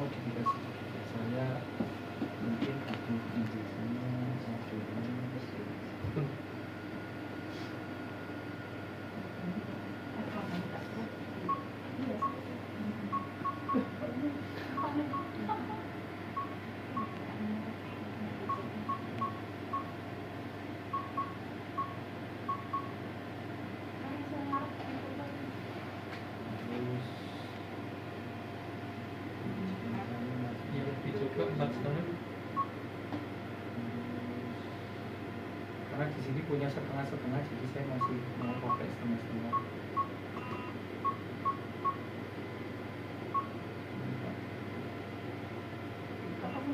modifikasi saya mungkin butuh injeksinya satu Empat setengah. Karena di sini punya setengah-setengah, jadi saya masih mau pakai setengah-setengah.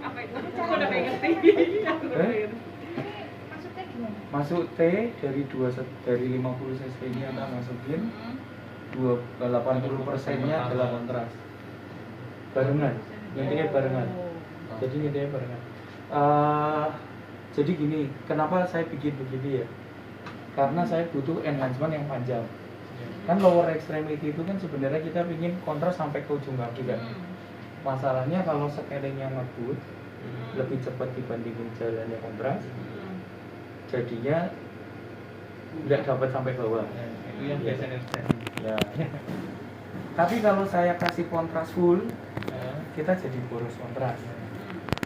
Apa itu? Aku udah pengen ngerti. Maksudnya gimana? Masuk T dari 50 cc nya kita masukin 80%-nya adalah kontras. Barengan, intinya barengan. Jadi intinya barengan. Jadi gini, kenapa saya bikin begini ya? Karena saya butuh enhancement yang panjang. Kan lower extremity itu kan sebenarnya kita ingin kontras sampai ke ujung kaki kan. Masalahnya kalau scalingnya ngebut lebih cepat dibandingin jalannya kontras, jadinya nggak dapat sampai bawah. itu yang biasanya Ya. Tapi kalau saya kasih kontras full, kita jadi boros kontras.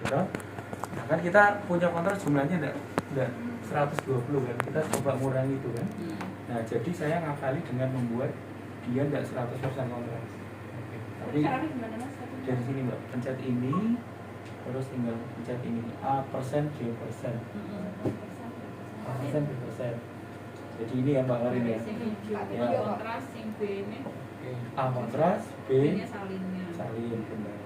Gitu? Nah, kan kita punya kontras jumlahnya enggak 120 kan. Kita coba ngurangi itu kan. Nah, jadi saya ngakali dengan membuat dia enggak 100% kontras. Tapi Caranya gimana Mas? dari sini Mbak, pencet ini terus tinggal pencet ini A persen B persen. A persen B persen. Jadi ini ya Mbak Karin ya. Ya. Kontras sing B ini. A kontras, B B-nya salinnya. salin benar.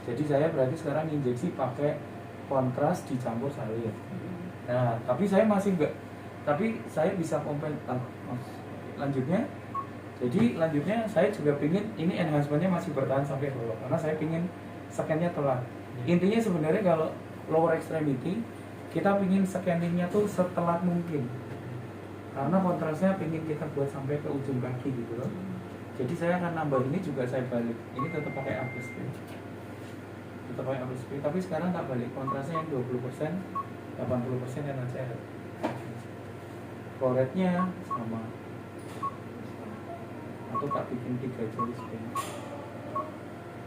Jadi saya berarti sekarang injeksi pakai kontras dicampur salin. Nah, tapi saya masih enggak. Tapi saya bisa lanjutnya. Jadi lanjutnya saya juga pingin ini enhancementnya masih bertahan sampai bawah karena saya pingin scan-nya telat. Intinya sebenarnya kalau lower extremity kita pingin scanning-nya tuh setelat mungkin. Karena kontrasnya pingin kita buat sampai ke ujung kaki gitu loh. Jadi saya akan nambah ini juga saya balik. Ini tetap pakai A plus B. Tetap pakai A plus B, tapi sekarang tak balik kontrasnya yang 20%, 80% yang NaCl. Flow-rate-nya sama. Atau tak bikin 3 jari scan.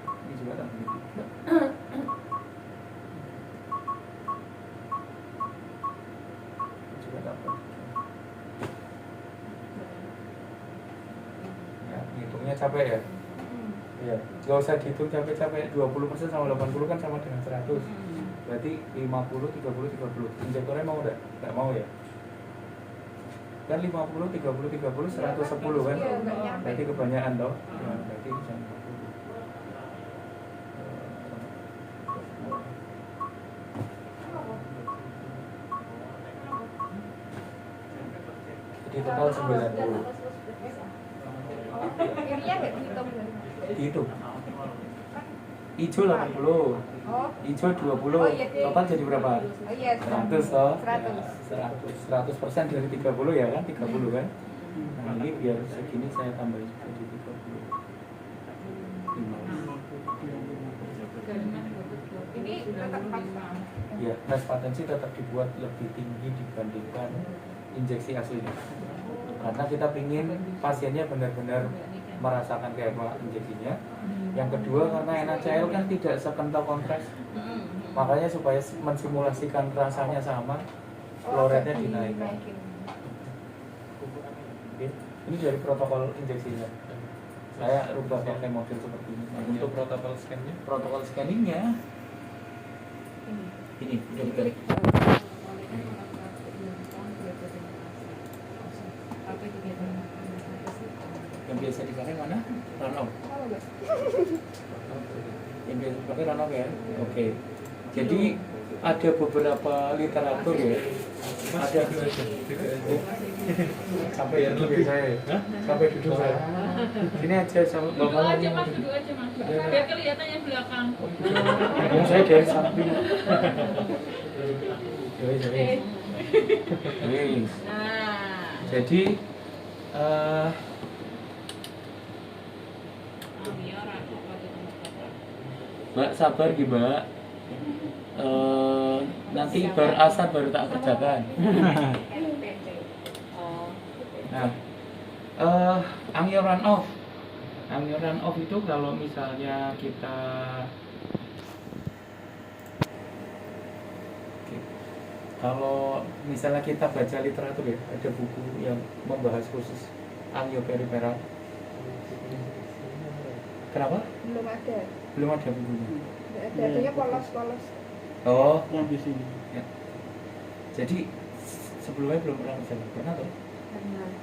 Ini juga tak bikin. Ini juga dapat. Ya, hitungnya capek ya. Iya, nggak usah dihitung capek-capek. 20% sama 80 kan sama dengan 100. Berarti 50, 30, 30. Injektornya mau enggak? Enggak mau ya? Kan 50, 30, 30, 110 kan? Berarti kebanyakan toh? Ya, berarti jangan 50. Jadi total 90. Irinya nggak dihitung kan? Dihitung. Hijau 80, hijau 20, Oh, iya, iya. total jadi berapa? Oh iya, 100 toh? 100. 100% dari 30 ya kan? 30 kan? Nah ini biar segini saya tambahin jadi 30. 5. Ini tetap paksa. Ya, respatensi tetap dibuat lebih tinggi dibandingkan injeksi aslinya. Karena kita pingin pasiennya benar-benar merasakan kayak apa injeksinya. Yang kedua karena NaCl kan tidak sekental kontras. Makanya supaya mensimulasikan rasanya sama, flow rate-nya dinaikkan. Oke. Ini dari protokol injeksinya. Saya rubah pakai model seperti ini. untuk protokol scan-nya. Protokol scanningnya ini udah betul. Yang biasa dipakai mana? Run-off. Yang biasa dipakai run-off ya. Oke. Jadi ada beberapa literatur ya. Ada sampai Biar duduk lebih- saya. Hah? Sampai duduk saya. Sini aja sama Duduk bapak. aja mas, duduk aja mas. Biar kelihatan yang belakang. Yang saya dari samping. Jadi, Nah. jadi Mbak sabar gitu Mbak. Nanti bar asar baru tak kerjakan. Nah, angioran off. Angioran off itu kalau misalnya kita kalau misalnya kita baca literatur ya, ada buku yang membahas khusus angioperiferal. Kenapa? Belum ada. Belum ada bukunya. Nggak ada, adanya polos-polos. Oh, Yang di sini. ya. Jadi sebelumnya belum pernah baca. Pernah tuh?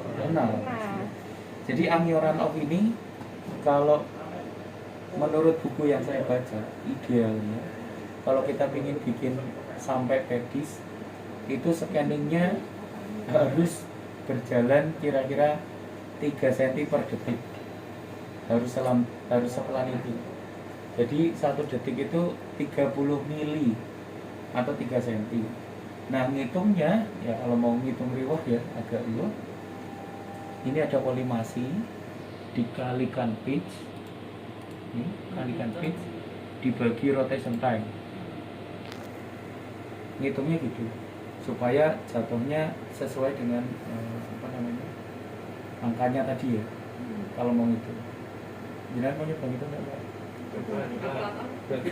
Pernah. Nah, Jadi angioran off ini kalau menurut buku yang saya baca, idealnya kalau kita ingin bikin sampai pedis itu scanningnya harus berjalan kira-kira 3 cm per detik, harus sepelan itu. Jadi 1 detik itu 30 mili atau 3 cm. Nah ngitungnya ya, kalau mau ngitung riwah ya agak riwah, ini ada kolimasi dikalikan pitch, ini kalikan pitch dibagi rotation time, ngitungnya gitu supaya jatuhnya sesuai dengan angkanya tadi ya. Kalau mau ngitung, jangan mau nyoba ngitung nggak Pak? Berarti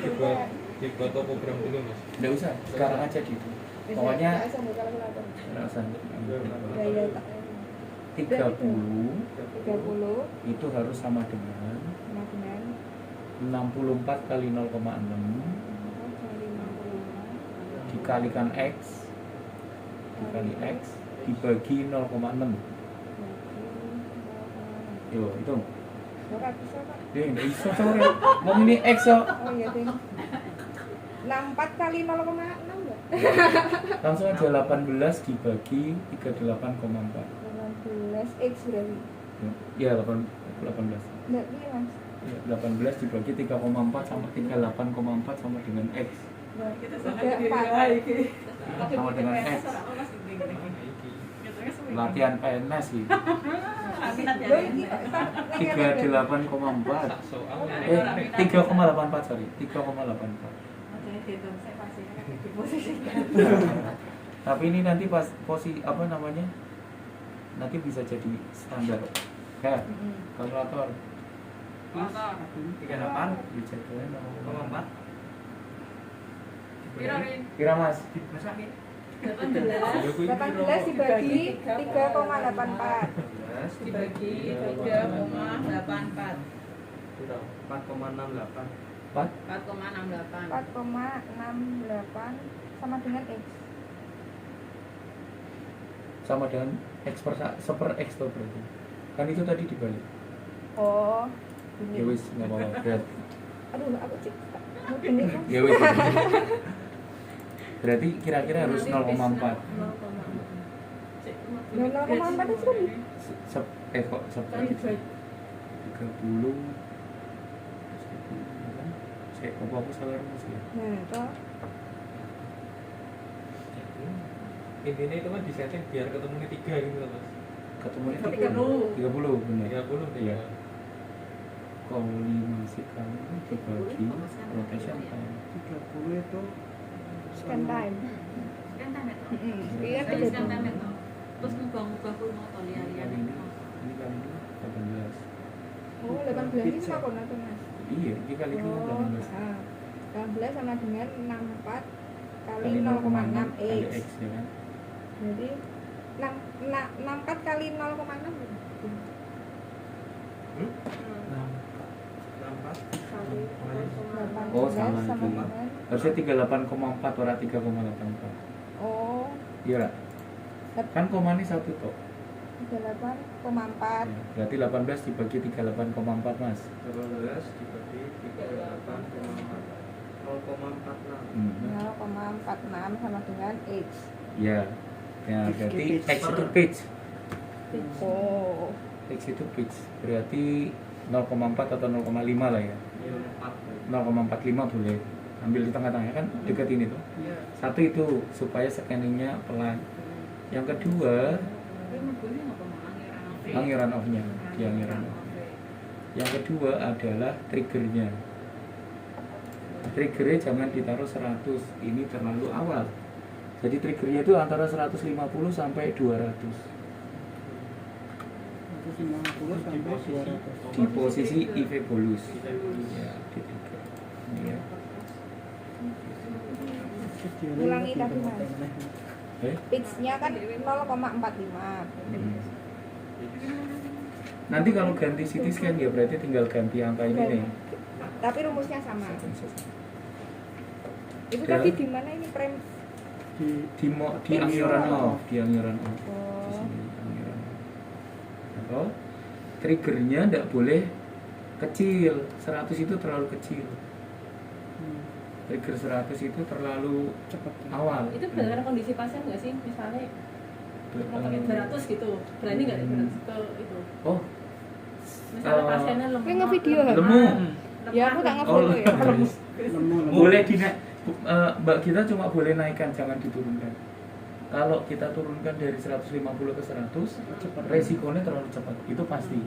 dibuat topogram dulu Mas. Nggak usah, sekarang aja gitu. Pokoknya nggak sambil kalkulator. rasa Gaya tak 30 30 itu harus sama dengan sama dengan 64 kali 0,6 dikalikan X dikali X dibagi 0,6. Yo, hitung. Nggak bisa Pak. Nggak bisa coba. Mau ini X yo. Oh iya ding. 64 kali 0,6 nggak? Langsung aja 18 dibagi 38,4. 18 X berarti. Ya, 18. Nggak iya Mas. Ya, 18 dibagi 3,4 sama 38,4 sama dengan X. Nggak, Kita Sama dengan X. Latihan PNS sih. Loh, ini Pak, 38,4. Soal 3,84 sorry, 3,84. Tapi ini nanti pas posisi apa namanya? Nanti bisa jadi standar. Ya, kalkulator. 38 Dijadwalin 0,4. Kira Mas? 18 dibagi 3,84. Dibagi 3,84. 4,68. 4 4,68. 4,68 sama dengan X. sama dengan X per X tuh berarti. Kan itu tadi dibalik. Oh, Ya ini. wis enggak apa-apa. Berarti Aduh, aku cek. Mau gini kan? ya wis. Berarti kira-kira harus 0,4. 0,4 itu sih. Kok 30 saya aku salah rumus ya. Nah, toh. Intinya itu kan disetting biar ketemu 3 gitu loh Mas. Ketemu 30. 30 benar. 30 Iya. ya. Kolimasi kali dibagi rotation time. 30 itu Scan time. Kan tamet toh. Iya, Kan betul. kan tamet toh. Terus ngubah-ngubah kuno toh liar-liar. Ini kan 18. Oh, 18 ini sama kono tuh, Mas. Iya, ini kali ini Oh, 18. 18 sama dengan 64 kali Kali 0,6 kali X. X ya kan. Jadi 64 kali 0,6 kali Oh, sama 18 sama itu. dengan Harusnya 38,4 ora 3,84. oh Iya lah. Kan komanya satu toh. 38,4 Ya, berarti 18 dibagi 38,4 Mas. 18 dibagi 38,4 0,46. 0,46 sama dengan X. Ya. Ya, berarti X itu pitch. Oh, X itu pitch. Berarti 0,4 atau 0,5 lah ya. 0,45 boleh. Ambil di tengah-tengah kan dekat ini tuh. Satu itu supaya scanningnya pelan. Yang kedua, angioran off-nya, di angioran off. Yang kedua adalah triggernya. triggernya jangan ditaruh 100, ini terlalu awal. Jadi triggernya itu antara 150 sampai 200 150 sampai 200. di posisi IV bolus. Ya, di trigger. Ini ya. Ulangi tadi, Mas. Pitch-nya kan 0,45. Nanti kalau ganti CT scan ya berarti tinggal ganti angka ini nih. Tapi rumusnya sama. Itu Ya. tadi di mana ini prem? Di angioran O, di angioran O. Di Oh. sini angioran O. Atau triggernya tidak boleh kecil, 100 itu terlalu kecil. Trigger 100 itu terlalu Cepat. awal. Itu berdasarkan kondisi pasien nggak sih? Misalnya mau pakai 200 gitu, berani nggak 200 ke itu? Oh, Misalnya pasiennya lemah. Kayak ngevideo, lemah, lemu. Ya aku tak Oh, ngefoto ya. Lemu. boleh Mbak, kita cuma boleh naikkan, jangan diturunkan. Kalau kita turunkan dari 150 ke 100, resikonya terlalu cepat, itu pasti.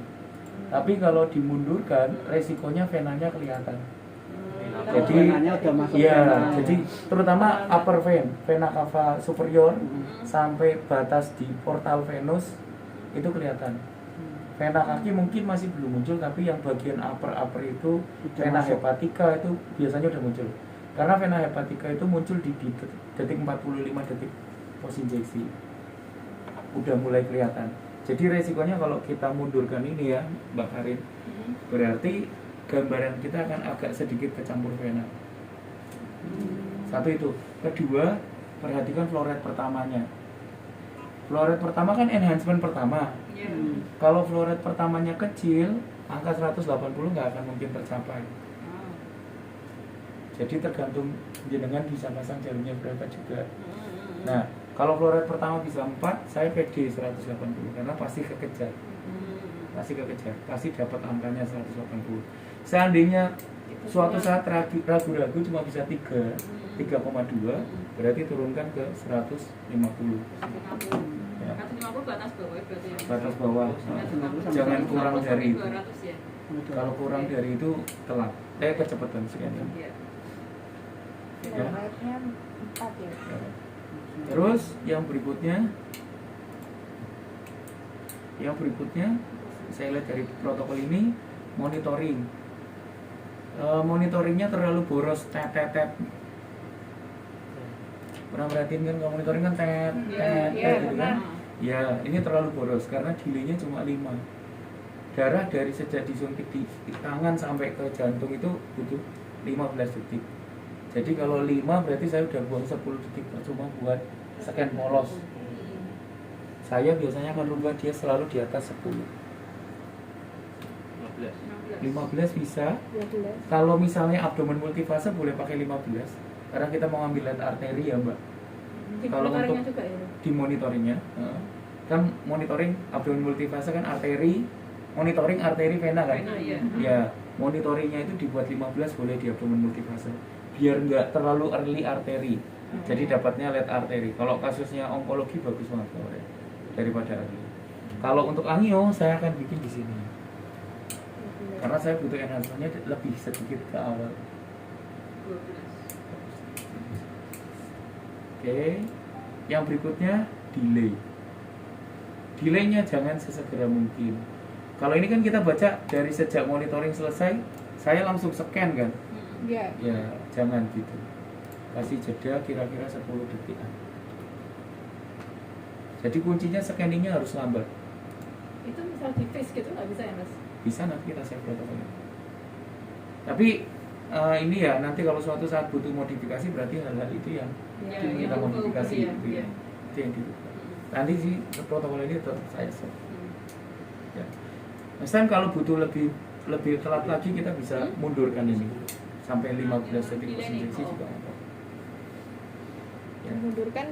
Tapi kalau dimundurkan, resikonya venanya kelihatan. Jadi, Venanya udah masuk ya, vena. jadi terutama upper vein, vena cava superior sampai batas di portal venus itu kelihatan. Vena kaki mungkin masih belum muncul, tapi yang bagian upper itu Udah vena masuk. hepatica itu biasanya udah muncul. Karena vena hepatica itu muncul di detik 45 detik pos injeksi. Udah mulai kelihatan. Jadi resikonya kalau kita mundurkan ini ya, Mbak Karin, berarti gambaran kita akan agak sedikit kecampur vena. Satu itu. Kedua, perhatikan floret pertamanya. Floret pertama kan enhancement pertama. Iya. Kalau floret pertamanya kecil, angka 180 nggak akan mungkin tercapai. Oh. Jadi tergantung jenengan bisa pasang jalurnya berapa juga. Hmm. Nah, kalau floret pertama bisa 4, saya pede 180 karena pasti kekejar. Pasti kekejar, pasti dapat angkanya 180. Seandainya suatu saat ragu-ragu cuma bisa 3,2, berarti turunkan ke 150. 150. Ya. 150 ke atas bawah berarti ya. Batas bawah. 150 Jangan kurang sampai dari itu. 200 ya. Kalau kurang dari itu telat. Kecepatan sekian. Iya. Ya. Floretnya 4 ya. Terus yang berikutnya saya lihat dari protokol ini monitoring. Monitoringnya terlalu boros, tet. Pernah perhatiin kan kalau monitoring kan tet gitu kan? Ya, ini terlalu boros karena delaynya cuma 5. Darah dari sejak disuntik di tangan sampai ke jantung itu butuh 15 detik. Jadi kalau 5 berarti saya udah buang 10 detik percuma buat scan polos. Saya biasanya akan rubah dia selalu di atas 10. 15 bisa. 12. Kalau misalnya abdomen multifase boleh pakai 15 karena kita mau ambil lihat arteri ya, Mbak. Di Kalau monitoringnya untuk juga ya. di monitoringnya kan monitoring abdomen multifase kan arteri, monitoring arteri vena kan. Vena, iya. Ya, monitoringnya itu dibuat 15 boleh di abdomen multifase biar nggak terlalu early arteri. Jadi dapatnya lihat arteri. Kalau kasusnya onkologi bagus banget kalau ya, daripada early. Kalau untuk angio saya akan bikin di sini. Karena saya butuh enhancementnya lebih sedikit ke awal. 12. Oke, yang berikutnya delay. Delaynya jangan sesegera mungkin. Kalau ini kan kita baca dari sejak monitoring selesai, saya langsung scan kan? Iya. Ya, jangan gitu. Kasih jeda kira-kira 10 detik. Jadi kuncinya scanningnya harus lambat. Itu misal di face gitu nggak bisa ya Mas? Bisa nanti kita share protokolnya. Tapi ini ya nanti kalau suatu saat butuh modifikasi berarti hal-hal itu yang Ya, kita yang modifikasi ya, gitu ya. ya. Itu yang dibuka. Nanti sih protokol ini tetap saya share. Ya. Next time kalau butuh lebih telat lagi kita bisa mundurkan ini sampai 15 detik pos injeksi juga nggak apa-apa. Ya. Mundurkan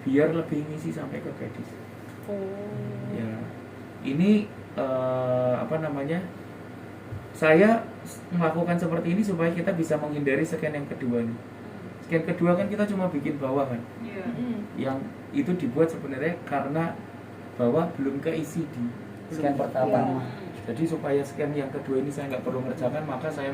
Biar lebih ngisi sampai ke pedis. Oh. Ya, ini saya melakukan seperti ini supaya kita bisa menghindari scan yang kedua nih. Scan kedua kan kita cuma bikin bawah kan, Iya. yang itu dibuat sebenarnya karena bawah belum keisi di scan pertama. Iya. Jadi supaya scan yang kedua ini saya nggak perlu ngerjakan, maka saya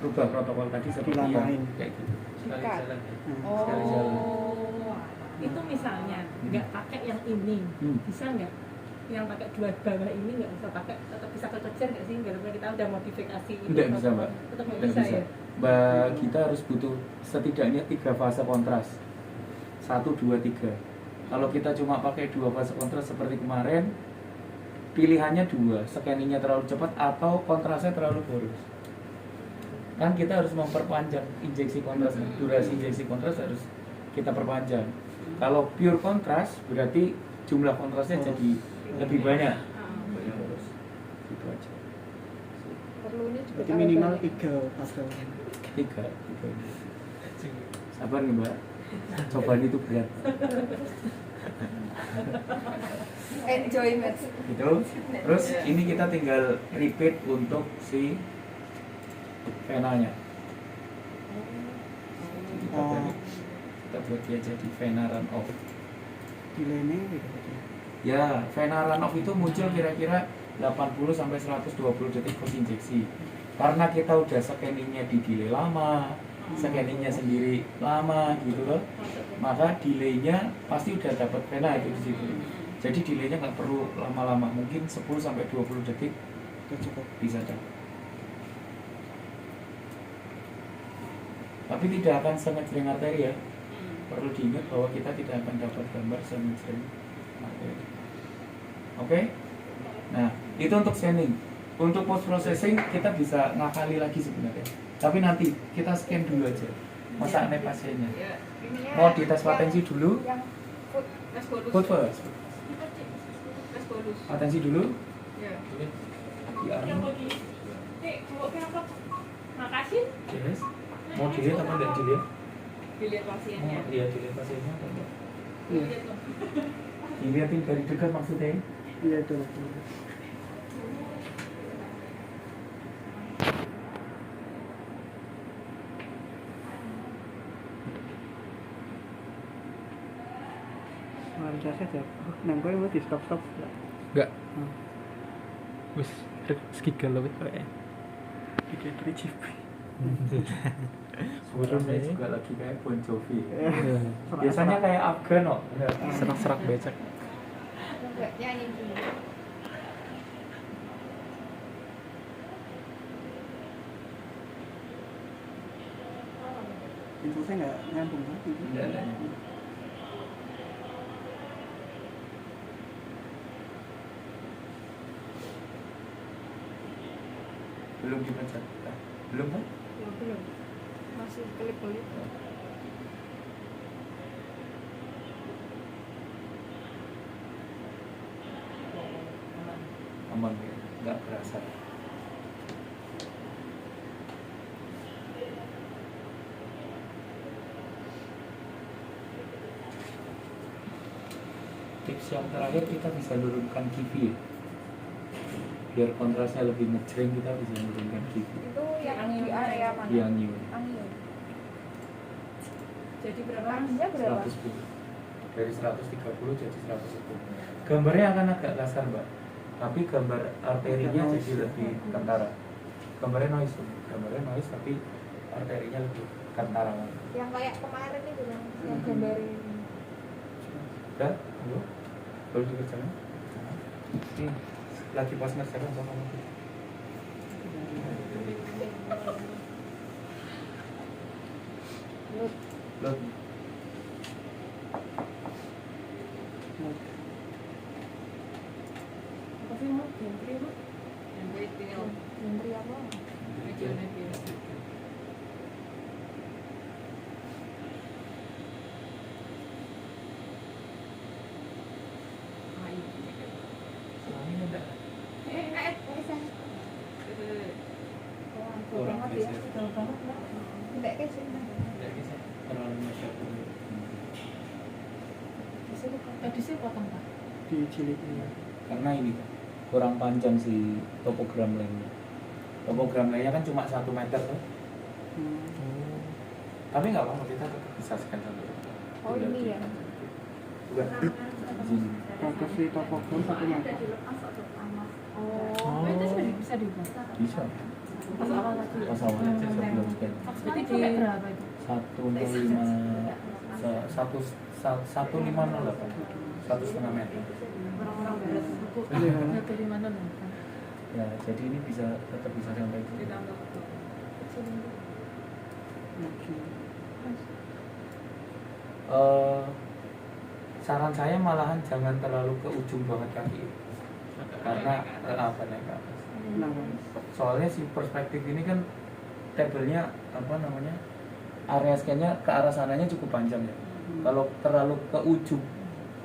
rubah protokol tadi seperti yang Dilamain. kayak gitu. Sekali Sikat. jalan ya. Sekali jalan. Oh, itu misalnya nggak pakai yang ini, bisa nggak? Yang pakai dua bawah ini nggak usah pakai, tetap bisa kekejar nggak sih? Walaupun kita udah modifikasi ini. Nggak bisa, Mbak. Tetap nggak Nggak bisa, bisa. ya? Mbak, kita harus butuh setidaknya 3 fase kontras. 1, 2, 3. Kalau kita cuma pakai 2 fase kontras seperti kemarin, pilihannya 2, scanningnya terlalu cepat atau kontrasnya terlalu boros. Kan kita harus memperpanjang injeksi kontras, durasi injeksi kontras harus kita perpanjang. Kalau pure kontras berarti jumlah kontrasnya jadi lebih banyak. Banyak boros. Gitu aja. Perlunya juga Berarti minimal 3 fase. 3. Sabar nih Mbak. Cobaan itu berat. enjoy mas. Gitu. Terus ini kita tinggal repeat untuk si venanya. Kita buat, kita buat dia jadi vena run off. Delay-nya gitu. Ya, vena run off itu muncul kira-kira 80 sampai 120 detik post injeksi. Karena kita udah scanningnya di delay lama, scanningnya sendiri lama gitu loh. Maka delaynya pasti udah dapat vena itu di situ. Jadi delaynya nggak perlu lama-lama, mungkin 10 sampai 20 detik Udah cukup. bisa dapat. Tapi tidak akan sengejreng arteri ya. Perlu diingat bahwa kita tidak akan dapat gambar sengejreng arteri. Oke? Nah, itu untuk scanning. Untuk post processing kita bisa ngakali lagi sebenarnya. Tapi nanti kita scan dulu aja. Masa aneh pasiennya. Mau dites patensi dulu? Yang food. Tes bonus. Food first. Tes bonus. Patensi dulu? Ya. Ya. Makasih. Yes. Mau dilihat apa enggak dilihat? Dilihat pasiennya. Mau iya dilihat pasiennya apa enggak? Iya. Dilihat dong. Dilihatin dari dekat maksudnya. Iya itu. Mari saja. Oh, nang kowe mau di stop-stop. Enggak. Hmm. Wis sekigal lebih kayak. Bikin 3GP. Suaranya juga lagi kayak Bon Jovi. Biasanya kayak Afgan kok. Serak-serak becek. Enggak nyanyi dulu. Impulsnya nggak nyambung lagi. Nggak ada. Belum dipencet. Belum kan? Belum. Masih kelip-kelip. Aman ya, nggak berasa. Tips yang terakhir kita bisa nurunkan kipi ya. Biar kontrasnya lebih ngejreng kita bisa nurunkan kipi. Itu yang di area mana? Yang new Angin. Jadi berapa? Anginnya berapa? 110 dari 130 jadi 110. Gambarnya akan agak kasar mbak, tapi gambar arterinya jadi lebih kentara. Gambarnya noise, tapi arterinya lebih kentara. Yang kayak kemarin itu kan, yang gambarin. Udah, halo, baru dikerjakan. Lagi pas ngerjakan sama kamu. Loh. Apa sih mau? Entry mau? Menteri apa? Selama ini enggak. Jauh banget ya. Jauh banget lah. Enggak ke sini. Enggak bisa terlalu masyarakat. Di sini kan. Tadi sih potong Pak. Dicilik. Karena ini kan kurang panjang si topogram lainnya. Topogram lainnya kan cuma 1 meter tuh. Tapi nggak apa-apa, kita tetap bisa scan satu. Oh ini ya. Bukan. Sini. Fokus di topogram 1 meter. Oh, itu sudah bisa dibuat. Bisa. Pas awal lagi. pas awal sebelum scan. Jadi di berapa itu? 1,508 1,5 meter. Orang-orang barat itu Iya. 1,5 Ya, jadi ini tetap bisa sampai itu. ditambah Oke. Saran saya malahan jangan terlalu ke ujung banget kaki, karena apa naik ke atas. Kenapa? Soalnya si perspektif ini kan tabelnya apa namanya, area scan-nya ke arah sananya cukup panjang ya. Kalau terlalu ke ujung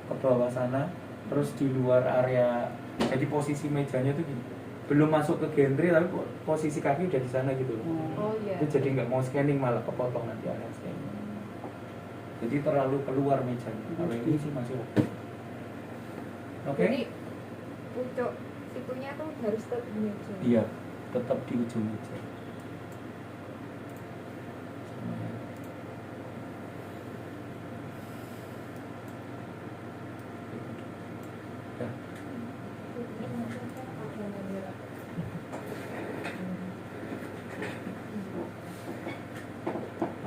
ke bawah sana, terus di luar area, jadi posisi mejanya tuh gini, belum masuk ke gantry tapi posisi kaki udah di sana gitu loh. Oh iya. Itu jadi nggak mau scanning, malah kepotong nanti area scan. Jadi terlalu keluar mejanya. Kalau ini sih masih oke. Oke? Jadi pucuk itunya tuh harus tetap di meja. Iya, tetap di ujung meja. Ya.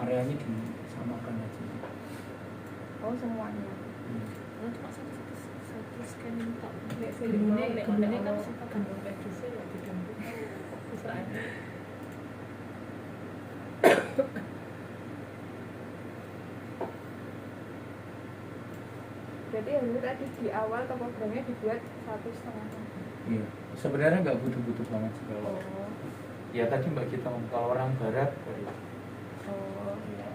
Areanya disamakan aja. Oh semuanya. cuma satu scanning tok. Nek Gemini, gemini kan suka gandung pedusnya ya digambung. Bisa aja. Berarti harusnya tadi di awal topogramnya dibuat 1,5. Iya, sebenarnya nggak butuh-butuh banget sih kalau. Oh. Ya tadi Mbak kita ngomong, kalau orang barat, Oh. ya,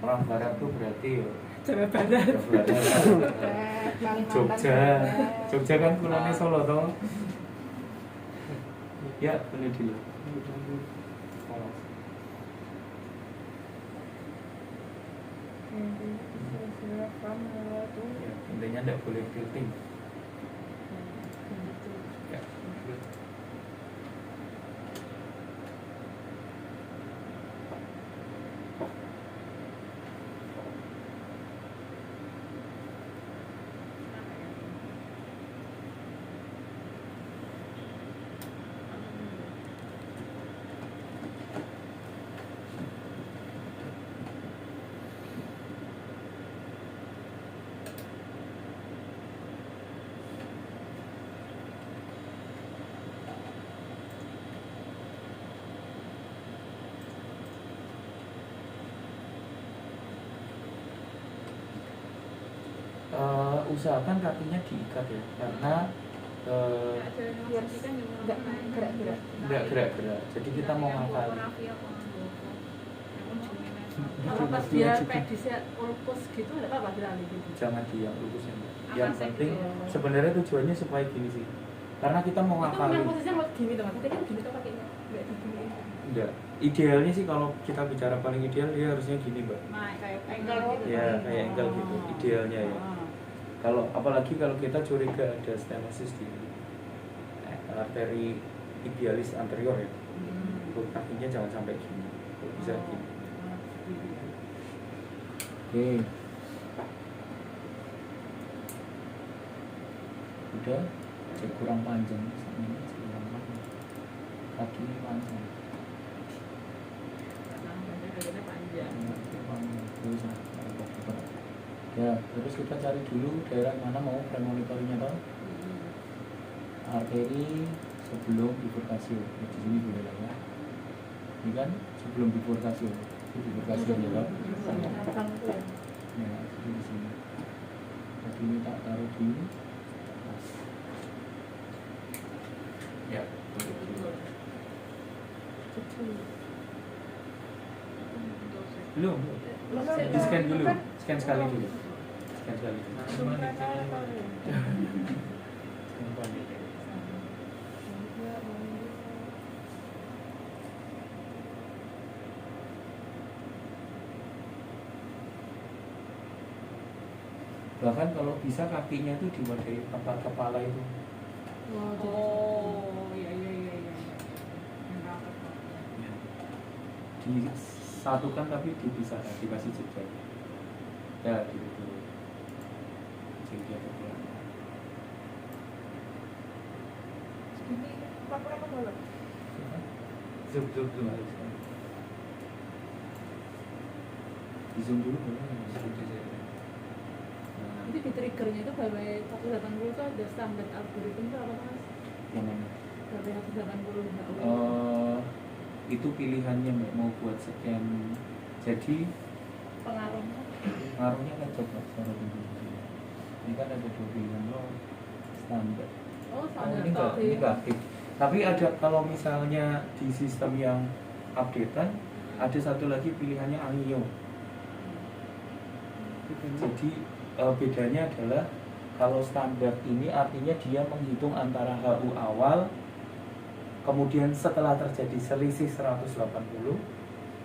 orang barat tuh berarti ya, Jawa Barat. ya barat. Kalimantan. Jogja, Jogja kan kulonnya Solo toh. Ya, boleh dulu. Oh. Ya, intinya nggak boleh tilting. Ya. Usahakan kakinya diikat ya, karena Biar nggak gerak-gerak. nggak gerak-gerak. Jadi kita mau ngafalin. Kalau pas dia pedisnya ulpus gitu nggak apa-apa dilalui gitu. Jangan di yang lurusnya. Apa Yang sih penting gitu? sebenarnya tujuannya supaya gini sih, karena kita mau Itu ngafalin. yang posisinya mau gini tuh, tapi kan gini tuh pakainya nggak diginiin. Enggak. Idealnya sih kalau kita bicara paling ideal dia harusnya gini, Mbak. Nah, kayak angle gitu. Ya, kayak angle gitu. Idealnya ya. Kalau apalagi kalau kita curiga ada stenosis di arteri tibialis anterior ya, untuk kakinya jangan sampai gini, kalau bisa gini. Oke. Udah, cek kurang panjang, ini kurang panjang. Kaki ini panjang. Ya, terus kita cari dulu daerah mana mau premonitornya toh. Arteri sebelum bifurkasio, di sini boleh lah ya. Ini kan sebelum bifurkasio, itu bifurkasio ya toh. Ya, itu di sini. Jadi ini tak taruh di atas. Ya, belum. Di scan dulu, scan sekali dulu. Scan sekali dulu. Scan sekali. Bahkan kalau bisa kakinya itu diwadahi tempat kepala itu. Oh, iya. Disatukan tapi dipisahkan, dikasih jeda. Ya, gitu. Jeda pelan. Ini 40 ke bawah. zoom Harus kan. Di zoom dulu boleh. Nah, Itu di triggernya itu gawe 180 itu ada standar algoritma itu apa mas? yang mana? Gawe 180 Itu pilihannya Mbak, mau buat scan. Jadi pengaruhnya. ngaruhnya kan coba cara dulu. Ini kan ada 2 pilihan loh, standar. Oh, Ini enggak aktif. Tapi ada kalau misalnya di sistem yang updatean ada satu lagi pilihannya Angio. Jadi bedanya adalah kalau standar ini artinya dia menghitung antara HU awal, kemudian setelah terjadi selisih 180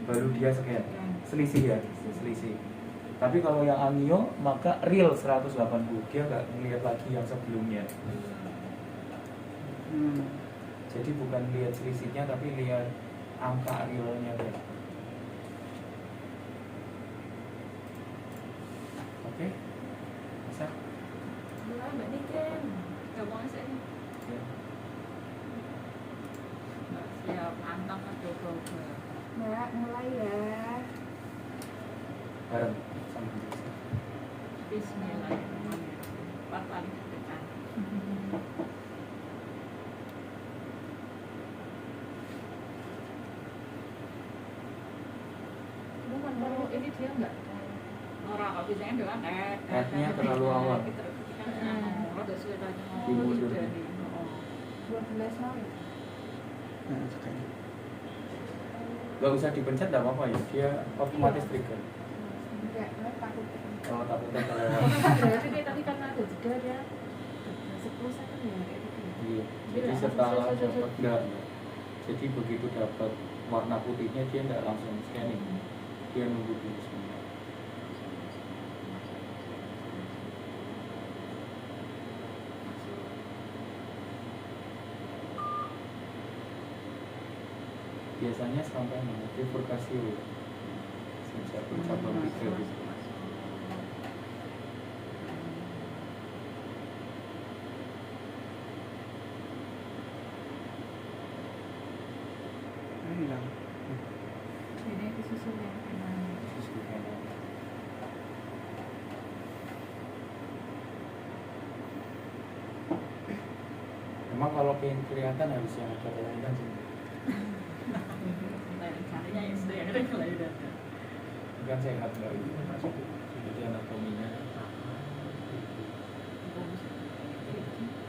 baru dia scan. Selisih ya, selisih. Tapi kalau yang Angio maka real 180, dia nggak melihat lagi yang sebelumnya. Jadi bukan lihat selisihnya tapi lihat angka realnya deh. Oke, bisa? Mulai Mbak Niken, gampang sih. Ya. Siap, antang kan coba. Mbak, mulai ya. Bareng sama Jessica. Bismillahirrahmanirrahim. Empat kali dekat. Kalau ini dia enggak orang kalau biasanya dia kan Headnya terlalu awal. Rada sulit aja Dimundur. 12 mau. Nah, sekali. Gak usah dipencet, gak apa-apa ya, dia otomatis trigger. Enggak, Mbak, takut. Kalau takutnya kelewat. Berarti kayak tadi karena ada jeda dia 10 second ya kayak gitu. Iya. Jadi setelah dapat enggak. Jadi begitu dapat warna putihnya dia nggak langsung scanning, dia nunggu dulu sebentar. Biasanya sampai mana? Bifurkasi sejak cabang tiga gitu. Hilang. Ini disusun yang kanan. Memang kalau pengen kelihatan harus yang ada kelainan sih. Caranya yang sudah ada kelainan. Bukan sehat nggak itu masuk. jadi anatominya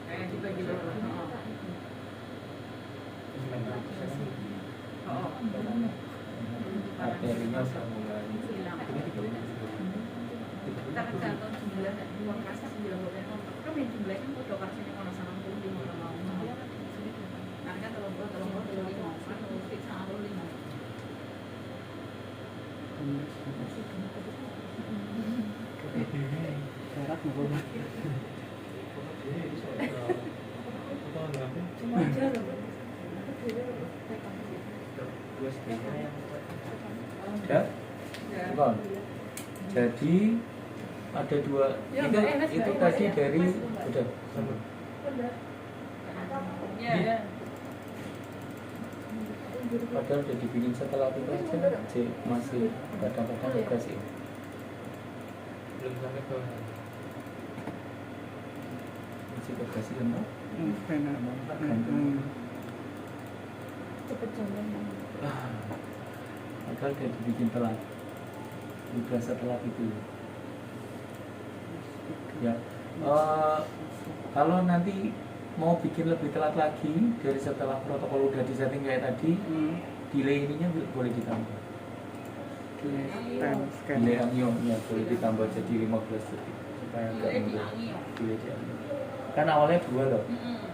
Kayak dibagi dua. Arterinya sudah mulai Hilang. Kita kan jatuh jumlah uang kasih 9 bulan kontak. Kan yang jumlahnya udah kasihnya kalau sama pun di mana mau. Karena kan tolong mau kan fix sama lima. Syarat mau boleh. ini bisa apa namanya Cuma aja loh. Udah? Bukan. Jadi ada dua Ya, itu, Mbak, itu Mas, tadi ya. dari Mas, Mbak. udah sama. Ya. Padahal udah dibikin setelah itu aja C masih kadang-kadang regresif. belum sampai ke Masih regresif kan? Pena. Cepet jalan. Padahal udah dibikin telat. Udah setelah itu. Ya. Kalau nanti mau bikin lebih telat lagi dari setelah protokol udah disetting kayak tadi, delay ininya boleh ditambah. Scan. Delay angio ya boleh ditambah jadi 15 detik supaya agak Delay di mundur. angio. Delay di angio. Kan awalnya 2 loh,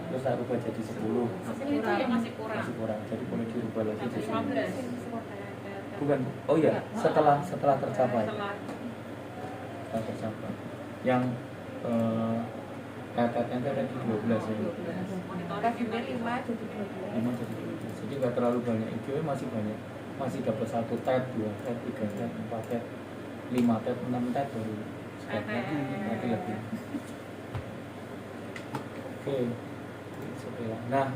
terus aku rubah jadi 10. Itu yang masih kurang. Masih kurang, jadi boleh dirubah lagi Sampai jadi 15. bukan, oh iya, setelah tercapai. Setelah Setelah tercapai. Yang kakaknya tadi 12 ya. monitoring Kasihnya 5 jadi 12. 5 jadi 12. Jadi nggak terlalu banyak, IQ masih banyak. Masih dapat 1 tab, 2 tab, 3 tab, 4 tab, 5 tab, 6 tab baru scan. Nanti lebih. Oke. Oke lah. Nah,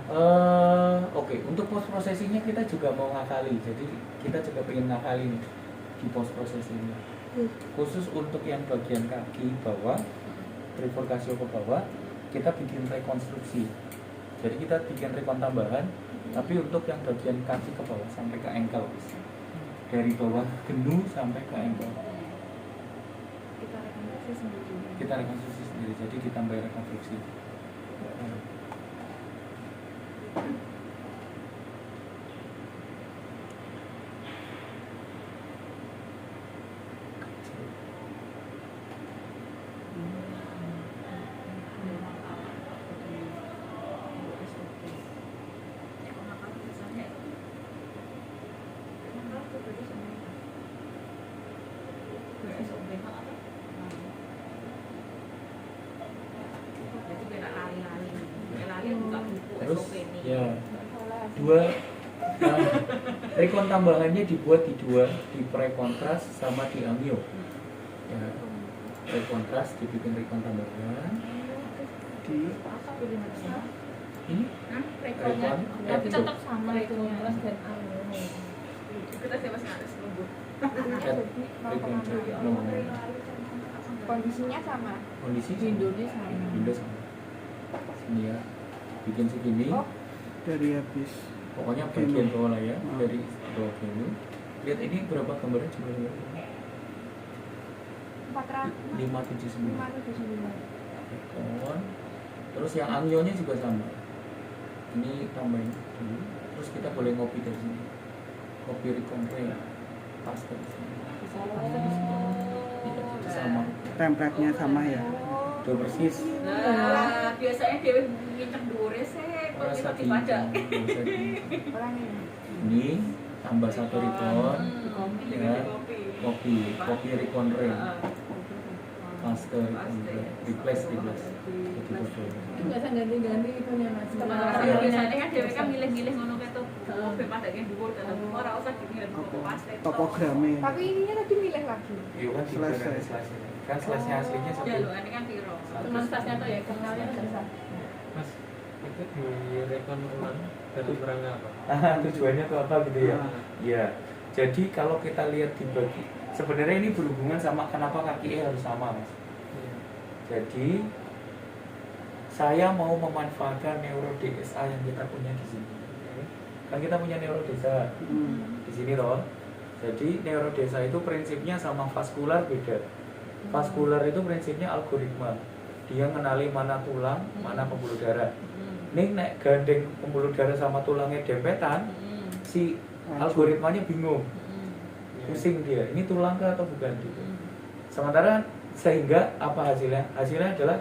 oke. Untuk post processingnya kita juga mau ngakali. Jadi kita juga pengen ngakali nih di post processingnya. Khusus untuk yang bagian kaki bawah, trifurcatio ke bawah, kita bikin rekonstruksi. Jadi kita bikin rekon tambahan, tapi untuk yang bagian kaki ke bawah sampai ke ankle, dari bawah genu sampai ke ankle. Kita rekonstruksi sendiri. Kita rekonstruksi sendiri. Jadi ditambah rekonstruksi. Terus ya dua rekon tambahannya dibuat di dua, di prekontras sama di angio. Ya, prekontras dibikin rekon tambahan. Di Ini Rekonnya tapi itu. tetap sama itu kelas dan angio. Kita siapa sih harus nunggu? Rekon Kondisinya sama. kondisi Windownya sama. Windows sama. Ini ya, bikin segini. Oh. dari habis Pokoknya bagian bawah lah ya, Hmm. dari bawah gini. Lihat ini berapa gambarnya jumlahnya? 400. 579. 579. Rekon. Terus yang angionya juga sama. Ini tambahin dulu. Terus kita boleh ngopi dari sini. Copy recon ray. Paste di sini. Iya, jadi sama. template-nya sama ya. Udah persis. Nah, biasanya dia ngincang dure sih, kok Ora bisa usah dibaca. dihitung, nggak usah dihitung. Orang ini. Ini tambah satu recon. Ya, copy recon ray. Paste recon ray. Replace. Jadi betul. Itu nggak usah ganti-ganti itunya mas. Iya. Biasanya kan dia kan milih-milih ngono ketok. Oke, pada yang dhuwur dan ora usah dikirim Apa? paste. Topogramnya. Tapi ininya tadi milih lagi. Iya kan Slash. kan slashnya aslinya Ya satu. lu ini kan piro. Cuma tasnya tuh ya kenalnya nggak bisa. Mas, itu direkon ulang dalam rangka apa? Tujuannya tuh apa gitu ya? Iya. Jadi kalau kita lihat di bagi, sebenarnya ini berhubungan sama kenapa kaki E harus sama, Mas. Iya. Jadi saya mau memanfaatkan neuro DSA yang kita punya di sini. Kan kita punya neuro DSA di sini loh. Jadi neuro DSA itu prinsipnya sama vaskular beda. Vaskular itu prinsipnya algoritma. Dia ngenali mana tulang, mana pembuluh darah. Nih nek gandeng pembuluh darah sama tulangnya dempetan, si algoritmanya bingung, pusing dia. Ini tulang kah atau bukan gitu. Sementara sehingga apa hasilnya? Hasilnya adalah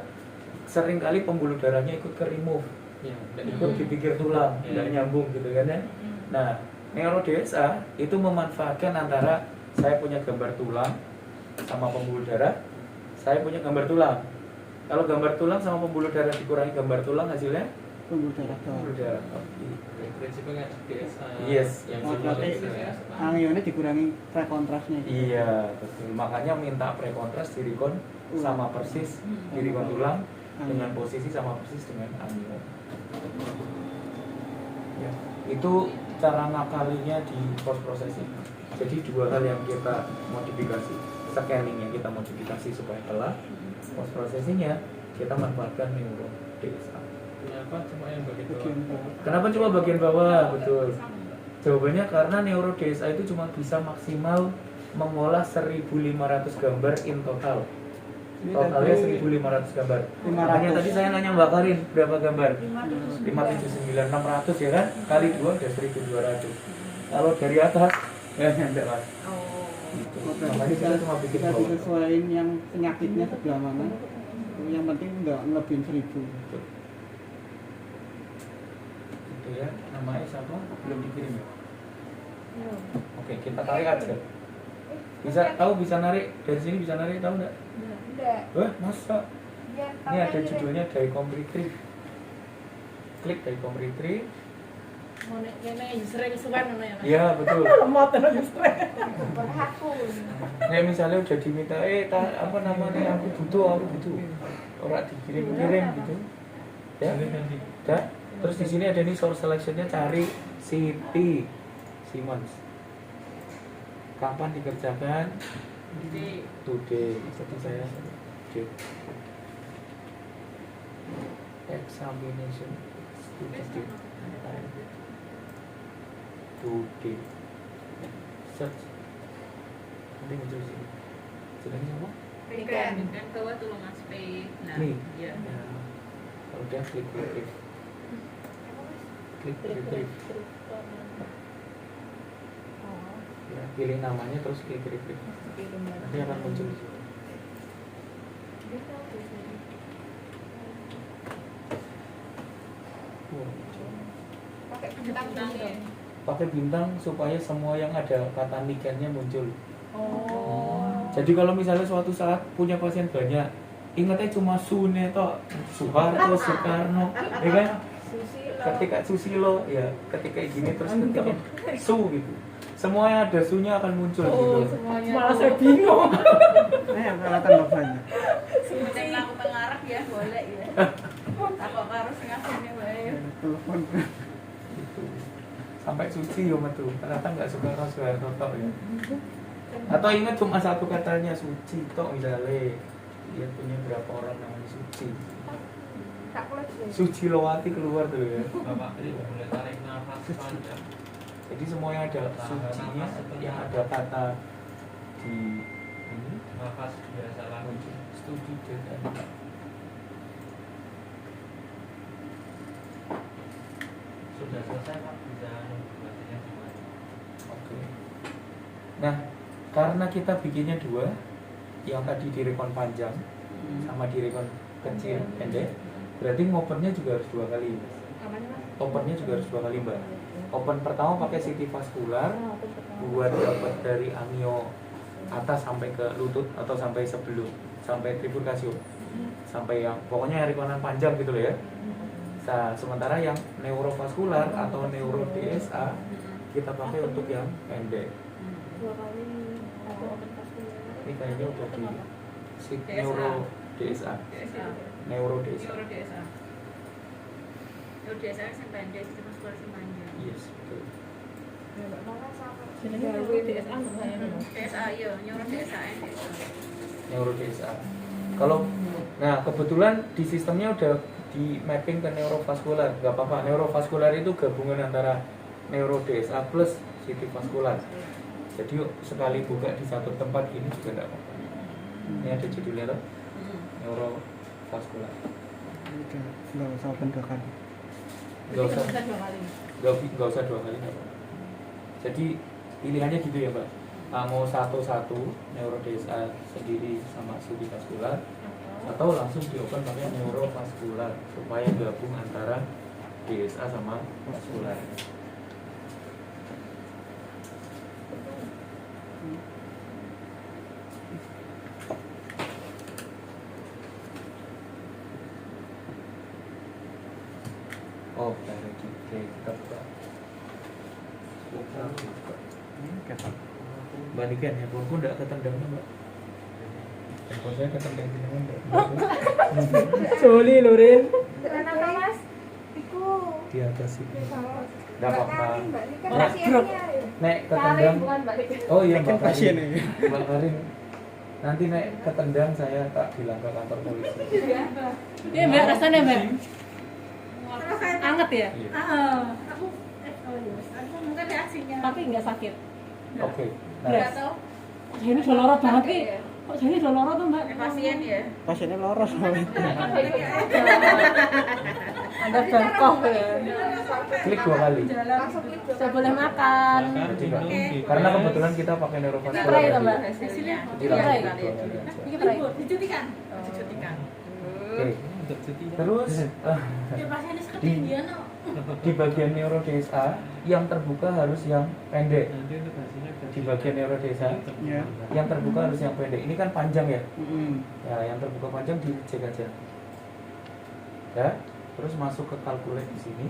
seringkali pembuluh darahnya ikut ke remove, Iya, ikut dipikir tulang, tidak nyambung gitu kan ya. Nah, neuro DSA itu memanfaatkan antara saya punya gambar tulang sama pembuluh darah, saya punya gambar tulang. Kalau gambar tulang sama pembuluh darah dikurangi gambar tulang, hasilnya Pembuluh darah pembuluh doang. darah. prinsipnya kayak DSA. Yes. Yang Oh, sama berarti DSA. angionnya dikurangi prekontrasnya. Iya, betul. Makanya minta prekontras di recon sama persis di recon tulang dengan posisi sama persis dengan angio. Ya, itu cara ngakalinya di post processing. Jadi dua hal yang kita modifikasi, scanningnya kita modifikasi supaya telah, post processingnya kita manfaatkan neuro DSA. Kenapa cuma yang bagian bawah? Bagian bawah. Kenapa cuma bagian bawah? Betul. Jawabannya karena neuro DSA itu cuma bisa maksimal mengolah 1.500 gambar in total. Ini Totalnya tadi 1.500 gambar. 500. Makanya tadi saya nanya Mbak Karin berapa gambar? 579, 600 ya kan? Kali 2 udah 1.200. Kalau dari atas ya enggak Mas. Oh. Gitu. Oh, berarti Makanya kita cuma bikin bisa bawah. disesuaikan yang penyakitnya sebelah mana. Yang penting nggak ngelebihin 1000. Betul. Gitu ya. Namanya siapa? Belum dikirim ya? Oke, kita tarik aja. Bisa tahu bisa narik dari sini, bisa narik tahu enggak? Enggak. Wah, masa? Dia Ini ada judulnya Diecom Retrieve. Klik Diecom Retrieve. Mau nek kene sering suwan ngono ya mas. Iya, betul. Lemot terus sering. berhapus. Nih misalnya udah diminta, apa namanya, aku butuh. Orang dikirim-kirim gitu. Ya, Ganti. udah. Terus di sini ada nih source selectionnya, cari Siti Simons. Kapan dikerjakan? Jadi Today. Jadi saya examination today. Today. Search. Nanti muncul di sini. Jenengnya apa? kan bawah tuh Mas P. Nah, Nih. iya. Ya. Kalau udah klik retrieve. Klik retrieve. Ya, pilih namanya terus klik retrieve. Nanti akan muncul di sini. Pakai bintang gitu. Pakai bintang supaya semua yang ada kata nikennya muncul. Oh. Jadi kalau misalnya suatu saat punya pasien banyak, ingatnya cuma Sune toh, Soeharto, Soekarno, ya kan? Ketika Susilo, ya ketika gini terus ketika Su gitu. Semua yang ada Su-nya akan muncul Oh, gitu. semuanya. Malah saya bingung. Peralatan bapaknya. Sebentar aku pengarah ya, boleh ya. Takut harus ngasihnya bae. Telepon. Gitu. Sampai Suci ya metu, ternyata nggak Soekarno, Soeharto tok ya. Atau ingat cuma satu katanya Suci tok misalnya. Dia punya berapa orang namanya Suci. Tak boleh. Suci Lowati keluar tuh ya. Bapak ini boleh tarik nafas panjang. Jadi semua yang ada sucinya, yang ada kata di ini Nafas biasa lagi. muncul. Studi dan Sudah selesai Pak, bisa nunggu semuanya. oke. Nah, karena kita bikinnya dua, yang tadi di recon panjang sama di recon kecil pendek, berarti ngopernya juga harus dua kali. Opennya juga harus dua kali, Mbak. Open pertama pakai CT vaskular buat dapat dari amio atas sampai ke lutut atau sampai sebelum sampai tribunasium sampai yang pokoknya rekonan panjang gitu loh ya. Nah, sementara yang neurovaskular atau neuro DSA kita pakai untuk yang pendek. Ini kayaknya udah di neuro DSA. Neuro DSA. Neuro DSA. Neuro DSA yang pendek, itu muskular yang panjang. Yes, betul. Jenenge neuro DSA enggak ya? DSA iya, neuro DSA Neuro DSA. Kalau nah kebetulan di sistemnya udah di mapping ke neurovaskular, nggak apa-apa. Neurovaskular itu gabungan antara neuro DSA plus CT vaskular. Jadi sekali buka di satu tempat ini juga nggak apa-apa. Ini ada judulnya tuh, neurovaskular. Udah, nggak usah open dua kali. Nggak usah, Bisa dua kali. nggak usah dua kali nggak apa-apa. Jadi pilihannya gitu ya Mbak. Mau satu-satu neuro DSA sendiri sama CT vaskular, atau langsung diopen pakai neurovaskular supaya gabung antara DSA sama vaskular. Oh, direct kita buka. Kita buka. Mbak Niken, handphoneku enggak ketendang Mbak. Handphone saya ketendang jenengan enggak? Joli lho, Rin. Kenapa Mas? Iku. Di atas itu. Enggak apa-apa. Mbak Nika Ora pasiennya. Nek ketendang. Mbak Nik. Oh iya Kan Mbak pasien Karin. ya. Mbak Karin. Nanti nek ketendang saya tak bilang ke kantor polisi. Iya, Mbak, rasanya, Mbak. Anget ya? Iya. Aku aku mungkin reaksinya. Tapi enggak sakit. Oke. Enggak Nah, tahu. Jadi udah lorot banget ki. Kok jadi udah lorot tuh, Mbak? Pasien ya. Pasiennya loros soalnya. Ada bengkok ya. klik 2 kali. Langsung klik dua Saya kali. boleh makan. Jadi Mbak, karena kebetulan kita pakai Ini neurovaskular. pernah ya, tadi. Mbak? Hasilnya. Jadi Iya, langsung iya. klik 2 kali aja. Ini pernah. Dicutikan. Dicutikan. Oke. Terus Ya pasiennya sakit Di- dia no. di bagian neuro DSA yang terbuka harus yang pendek. Nanti untuk hasilnya Di bagian neuro DSA Ya. yang terbuka harus yang pendek. Ini kan panjang ya. Mm-mm. Ya, yang terbuka panjang di cek aja. Ya, terus masuk ke kalkulat di sini.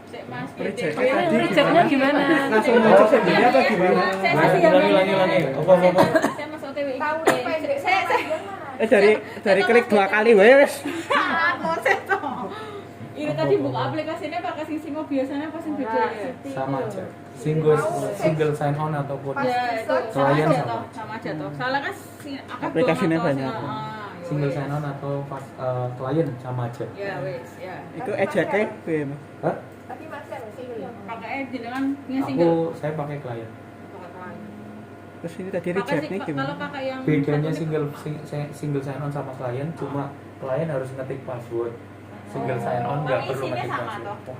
Cek Mas. Reject. Saya- Rejectnya gimana? Langsung masuk sendiri apa gimana? Saya Nah, masih yang ulangi. Apa? Saya masuk OTW. Tahu pendek Saya sama panjang, Mas. Dari klik 2 kali wae wis. mau saya toh. Ini Iya tadi buka aplikasinya pakai sing Simo biasanya apa sing beda ya? sama aja. Single sign on ataupun Ya itu klien sama aja toh. Soalnya kan Aplikasinya banyak. single sign on atau klien sama aja. Ya wes ya. Itu ejeknya piye, Mas? Hah? Tapi masih ada single. Pakai jenengan punya Aku single. saya pakai klien. Pakai klien. Terus ini tadi Pakai reject nih kalau gimana? pakai yang Bedanya satu- single sign on sama klien cuma klien harus ngetik password. Single sign on nggak perlu isinya ngetik sama password. toh.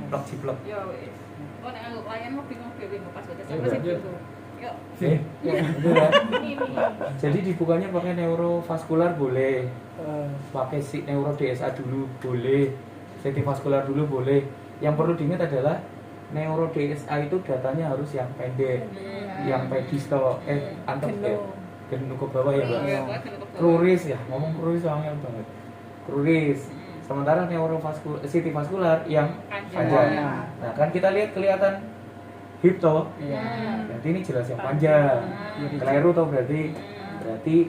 Plek ciplek. Ya wes. Oh nek nganggo klien mau bingung dhewe nggo password Iya, siapa sih iya. bingung. Yuk. Itu kan. Jadi dibukanya pakai neurovaskular boleh, pakai si neuro DSA dulu boleh, CT vaskular dulu boleh. Yang perlu diingat adalah neuro DSA itu datanya harus yang pendek, yang pedis kalau antep ya, genuk ke bawah ya mbak. Iya, buat kena kebawah. Kruris ya, ngomong kruris angel banget. Kruris. Sementara neurovaskular, CT vaskular yang panjang. Nah kan kita lihat kelihatan hip toh. Iya. Berarti ini jelas yang panjang. Keliru toh berarti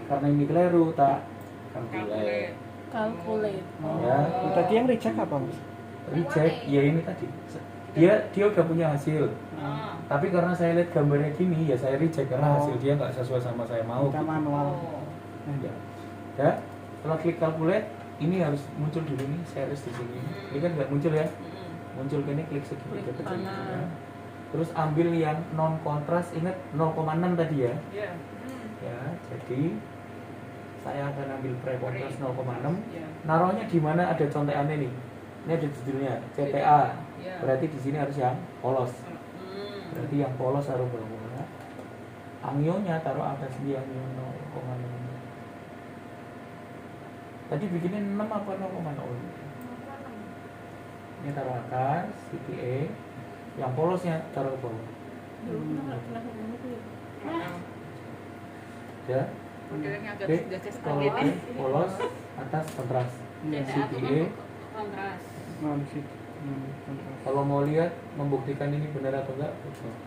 karena ini keliru tak kalkulate. Calculate. Ya, Tadi yang reject apa, Mas? reject ya ini tadi. Dia udah punya hasil. Tapi karena saya lihat gambarnya gini ya saya reject karena hasil dia nggak sesuai sama saya mau. Kita manual. Ya. Ya, setelah klik calculate ini harus muncul dulu nih series di sini. Ini kan nggak muncul ya. Muncul ini klik segitiga kecil. Ya. Terus ambil yang non kontras, ingat 0,6 tadi ya. Iya. Ya, jadi saya akan ambil pre kontras 0,6. Iya. Naruhnya di mana ada contekannya nih. Ini ada judulnya CTA. Iya. Berarti di sini harus yang polos. Berarti yang polos taruh bawah. Angionya taruh atas dia angio 0,6. Tadi bikinnya 6 apa 0,0? Ini taruh atas, CTA. Yang polosnya taruh ke bawah. Ya. Modelnya agak Oke. sudah cek Kalau ini. polos atas kontras. CTA. Kontras. Non sit. Kalau mau lihat membuktikan ini benar atau enggak,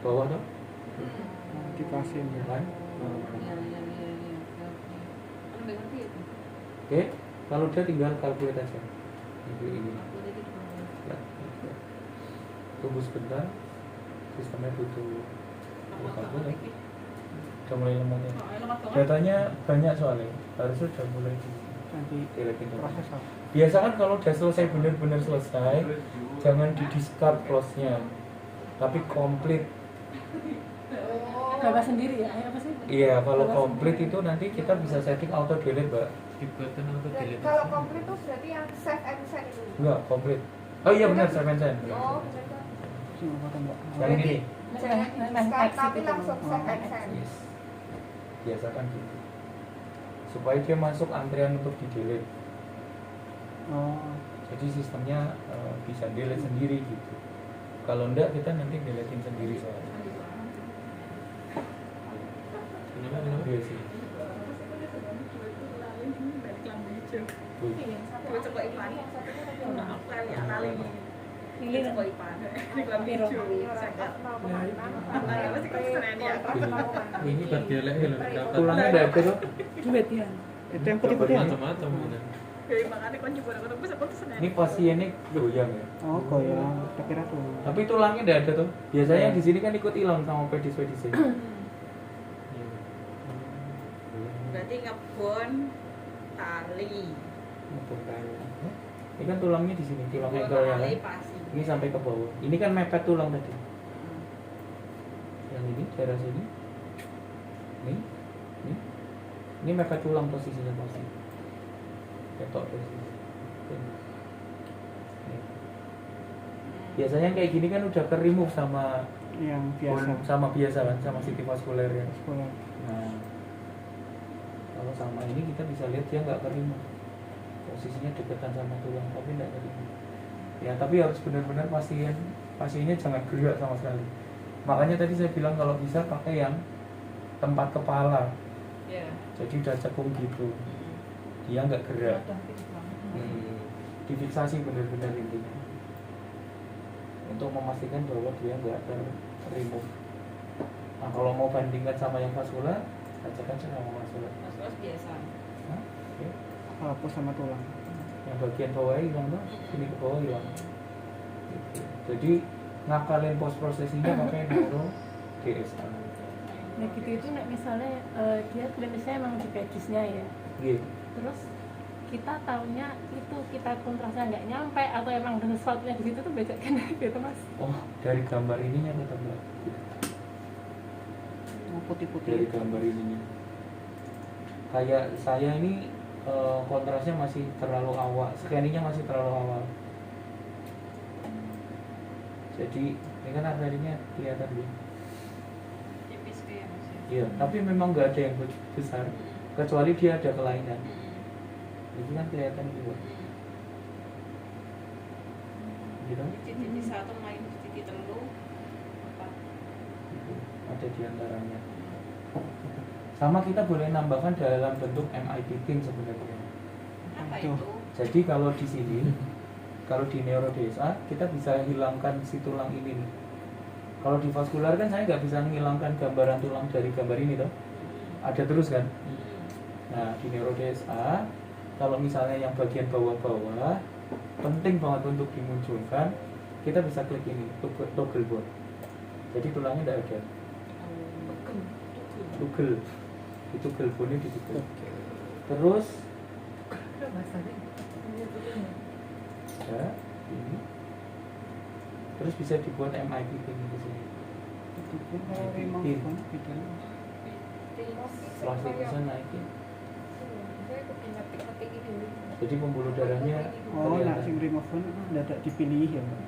bawah dong, Dipasin ya ya. kan? Iya. Kan nggak ngerti itu. Oke, kalau udah tinggal calculate aja. Ini. Aku tadi di bawah. Ya. Tunggu sebentar, sistemnya butuh kalkulate. Udah mulai lemotnya. Datanya banyak soalnya, harusnya udah mulai Nanti dilihatin dulu. proses apa? Biasa kan kalau udah selesai benar-benar selesai, jangan di discard close-nya, tapi komplit. Bapak sendiri ya? Apa sih? Iya, kalau komplit itu nanti kita bisa setting auto delete, Mbak. Dibuatkan auto delete. Kalau komplit tuh berarti yang save and send itu. Enggak, komplit. Oh iya benar, save and send. Oh, benar. Cuma foto Mbak. Yang ini. Jangan di-discard, tapi langsung save and send. Yes. Biasakan gitu. Supaya dia masuk antrian untuk di delete. Oh, Jadi sistemnya bisa delete sendiri gitu. Kalau enggak kita nanti deletein sendiri soalnya. Kenapa? Iya sih. Wih. Gue coba Ipan. Aku lihat kali ini. Pilih Coba Ipan. Ini kelam hijau. Saya apa sih keren ya? Ini buat delete ya loh. Tulangnya ada apa tuh? duit ya. itu yang putih-putih ya? Macam-macam gitu. Dari makanya kan coba aku bisa kok senen. Ini pasiennya goyang ya. Oh, goyang. Kita kira tuh. Tapi tulangnya enggak ada tuh. Biasanya di sini kan ikut hilang sama pedis-pedisnya. Berarti ngebon tali. Ini kan tulangnya di sini, tulangnya Ngebon goyang tali kan. pasti. Ini sampai ke bawah. Ini kan mepet tulang tadi. Yang ini daerah sini. Ini mepet tulang posisinya pasti. Ketok dari sini. Nih. Biasanya kayak gini kan udah ke remove sama Yang biasa. sama biasa kan, sama CT vaskuler ya. Sekolah. Nah, kalau sama ini kita bisa lihat dia nggak ke remove. Posisinya deketan sama tulang, tapi nggak ke remove. Ya, tapi harus benar-benar pasiennya jangan gerak sama sekali. Makanya tadi saya bilang kalau bisa pakai yang tempat kepala. Iya. Jadi udah cekung gitu. Dia nggak gerak. Difiksasi benar-benar intinya. Untuk memastikan bahwa dia nggak ter-remove. Nah, kalau mau bandingkan sama yang vaskular, bacakan sama vaskular. Mas biasa. Nah, oke. Hapus sama tulang. yang bagian bawah hilang tuh, sini ke bawah hilang. Gitu. Jadi ngakalin post processingnya pakai neuro DSA. Nah gitu itu nek misalnya dia klinisnya emang di pedisnya ya. Gitu. Terus kita taunya itu kita kontrasnya nggak nyampe atau emang ada sesuatunya di situ tuh bedakan gitu mas. Oh, dari gambar ininya tetap enggak. Oh, putih-putih. Dari gambar ininya. Kayak saya ini kontrasnya masih terlalu awal, scanningnya masih terlalu awal. Jadi ini kan arterinya kelihatan dia. tipis kayak Mas ya. Iya, tapi memang nggak ada yang besar, kecuali dia ada kelainan. Itu kan kelihatan juga. Gitu. Titik satu main titik telu apa Gitu. Ada di antaranya. Sama kita boleh nambahkan dalam bentuk MIP pin sebenarnya. apa Aduh. itu Jadi kalau di sini, kalau di neuro DSA kita bisa hilangkan si tulang ini nih. Kalau di vaskular kan saya nggak bisa menghilangkan gambaran tulang dari gambar ini toh. Ada terus kan. Nah di neuro DSA kalau misalnya yang bagian bawah-bawah penting banget untuk dimunculkan, kita bisa klik ini toggle board. Jadi tulangnya tidak ada. Toggle. Itu toggle boardnya di situ. Terus ya ini. Terus bisa dibuat MIP pin di sini. Itu pun kalau memang Pin. beda. Langsung bisa naikin. Jadi pembuluh darahnya Oh, nak kelihatan. sing remove pun tidak dipilih ya, Mbak.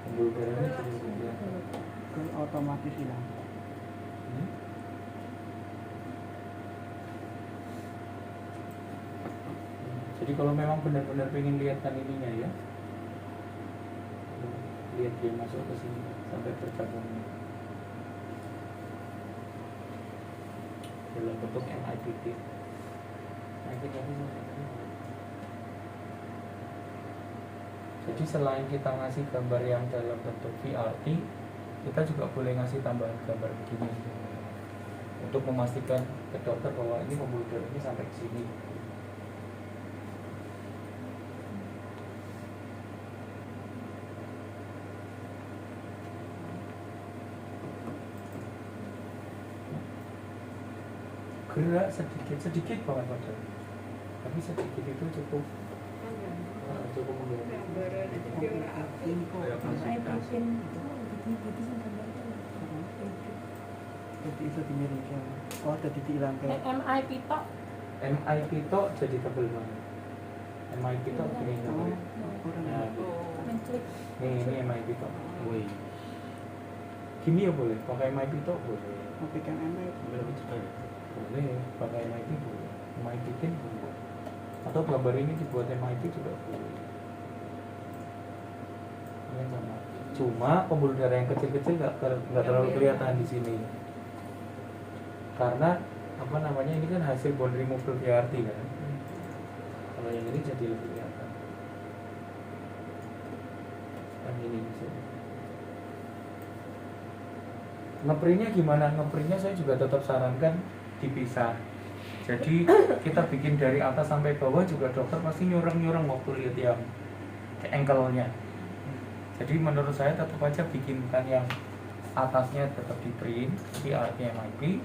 Pembuluh darahnya jadi kelihatan. Kan otomatis hilang. Hmm. Jadi kalau memang benar-benar pengen lihat kan ininya ya, lihat dia masuk ke sini sampai bergabung dalam bentuk MIPT. Jadi selain kita ngasih gambar yang dalam bentuk VRT, kita juga boleh ngasih tambahan gambar begini untuk memastikan ke dokter bahwa ini pembuluh darah ini sampai ke sini. Gerak sedikit banget padahal, tapi sedikit itu cukup cukup mengganggu. gambaran aja dia ora apik MIP pin itu gitu sih gambarnya. Jadi bisa dimiliki. Oh, ada titik hilang kayak MIP tok. MIP itu jadi tebel banget. MIP itu begini tebel. kurang. Nah, gitu. Menklik. ini MIP itu. Woi. Gini ya boleh, pakai MIP itu boleh. Tapi kan enak. Boleh, pakai MIP boleh. MIP pin boleh. Atau gambar ini dibuat MIP juga boleh. Ini sama. Cuma pembuluh darah yang kecil-kecil nggak terlalu kelihatan di sini. Karena apa namanya ini kan hasil bone removal VRT kan. Kalau yang ini jadi lebih kelihatan. Yang ini bisa. Ngeprintnya gimana? Ngeprintnya saya juga tetap sarankan dipisah. Jadi kita bikin dari atas sampai bawah juga dokter pasti nyurang-nyurang waktu lihat yang ankle-nya. Jadi menurut saya tetap aja bikinkan yang atasnya tetap di print VRT MIP,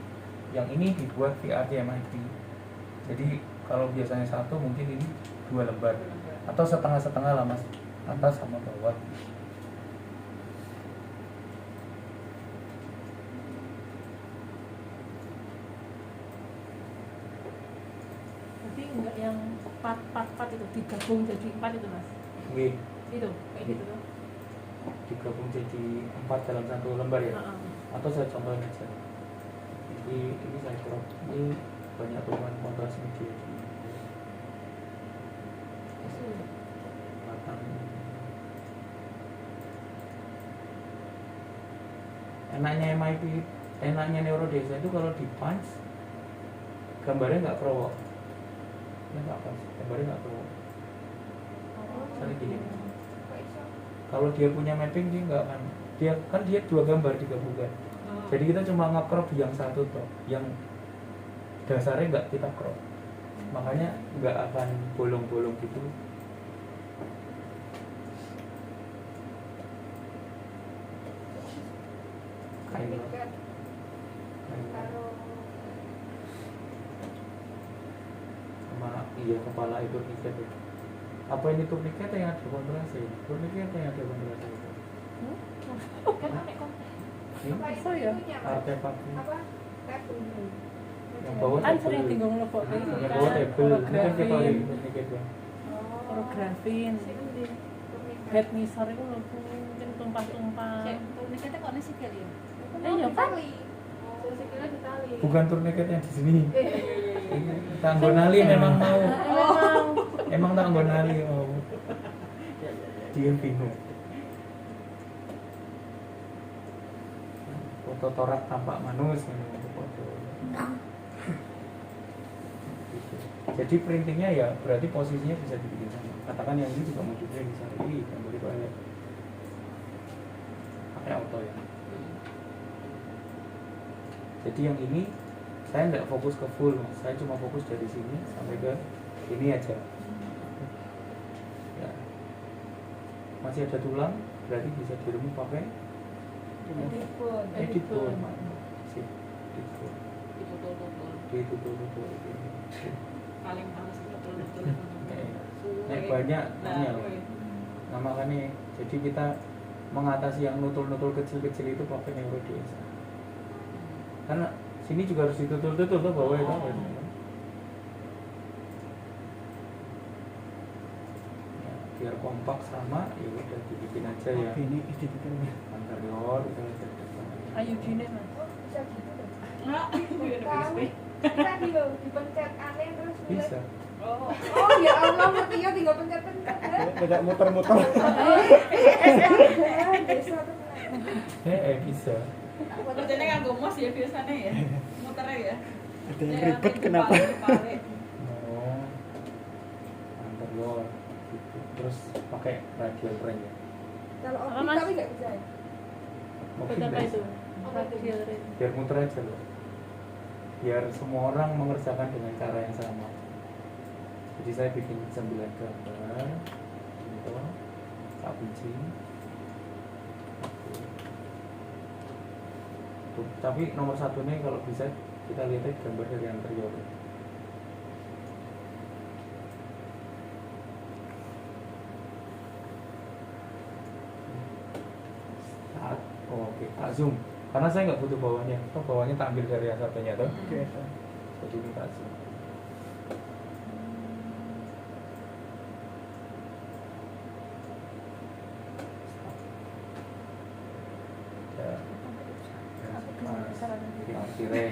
yang ini dibuat VRT MIP. Jadi kalau biasanya satu mungkin ini 2 lembar atau setengah-setengah lah mas, atas sama bawah. Jadi enggak yang part itu digabung jadi 4 itu mas. Wih, Itu kayak gitu tuh. digabung jadi 4 dalam 1 lembar ya. Heeh. Atau saya contohin aja. Jadi ini saya crop, ini banyak turunan kontras media di batang. Enaknya MIP, enaknya neurodesa itu kalau di punch gambarnya nggak kerowok. Ya nggak punch, gambarnya nggak kerowok. Misalnya gini, kalau dia punya mapping dia nggak akan, dia 2 gambar digabungkan. Jadi kita cuma nge-crop yang satu toh, yang dasarnya nggak kita crop. makanya nggak akan bolong-bolong gitu. Kain Tiket kain karo sama iya kepala itu tiket itu. Apa ini turniket yang ada kontrasnya? Turniket yang ada kontrasnya itu. Kan aneh kok. Ini apa itu Oh, ya. itunya Mas? artefaknya. Apa tabung Yang bawah Kan table. sering tinggal ngelopok Yang bawah table. Ini kan kita Koreografin. turniket ya. Koreografin. Head misar itu lho mungkin tumpah-tumpah. Cek, turniketnya kok nasi kali ya? Iya kan? Sikilnya ditali. Bukan turniket yang di sini. Tanggonali memang mau. Emang tanggonali mau. Dia bingung. Foto torak tampak manus ini foto. Gitu. Jadi printingnya ya berarti posisinya bisa dibikin sama. Katakan yang ini juga mau di print bisa ini gambar itu aja. Pakai auto ya. Jadi yang ini saya nggak fokus ke full, Mas. Saya cuma fokus dari sini sampai ke ini aja. Ya. Masih ada tulang, berarti bisa diremuk pakai edit tool. Sip, edit tool. Ditutul-tutul. Paling panas betul-betul. Nek banyak ya. Nah makanya jadi kita mengatasi yang nutul-nutul kecil-kecil itu pakai neurodesa. Karena sini juga harus ditutul-tutul tuh bawah itu. Ya, biar kompak sama, ya udah dibikin aja ya. Ini dibikin Anterior itu aja depan. Ayo gini Mas. bisa gitu loh. Enggak, Tahu bisa gitu dipencet aneh terus mulai. Bisa. Oh, Oh ya Allah, Mutia tinggal pencet-pencet ya. tidak muter-muter. Desa tuh. Bisa. kerjanya kan gomos ya biasanya ya, muternya ya. Ada yang ribet kenapa? Oh, anterior gitu. Terus pakai radial range ya. Kalau Apa, optik Mas? tapi nggak bisa ya. Mungkin Betapa bisa. itu? Radial range. Biar muter aja loh. Biar semua orang mengerjakan dengan cara yang sama. Jadi saya bikin 9 gambar gitu, tak biji. Tuh, tapi nomor satunya kalau bisa kita lihat gambar dari anterior. Oke, tak zoom. Karena saya nggak butuh bawahnya. Toh bawahnya tak ambil dari yang satunya tuh. Oke. Jadi ini tak zoom. Ya. Ini akhirnya.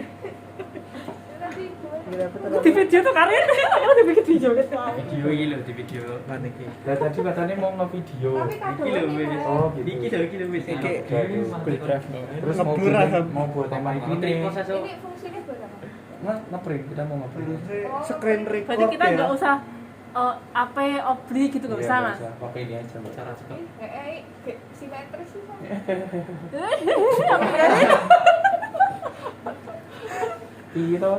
Nanti gue Di video tuh Karin, aku udah bikin video gitu. Video ini loh, di video mana iki? Lah tadi katanya mau nge-video. tapi kado Iki lho, ini, wis. Mas. Oh, gitu. Iki lho wis. Iki Google Drive. Terus mau Ngebur, bikin, Aham. mau buat tema ini. Ngetrik proses kok. Ini fungsinya buat apa? Nge-print, kita mau nge-print. Screen record Berarti kita ya. nggak usah AP, obli gitu nggak Iya, usah nggak Mas. usah. Pakai ini aja, Mbak. Cara cepat. Simetris sih Mas. Itu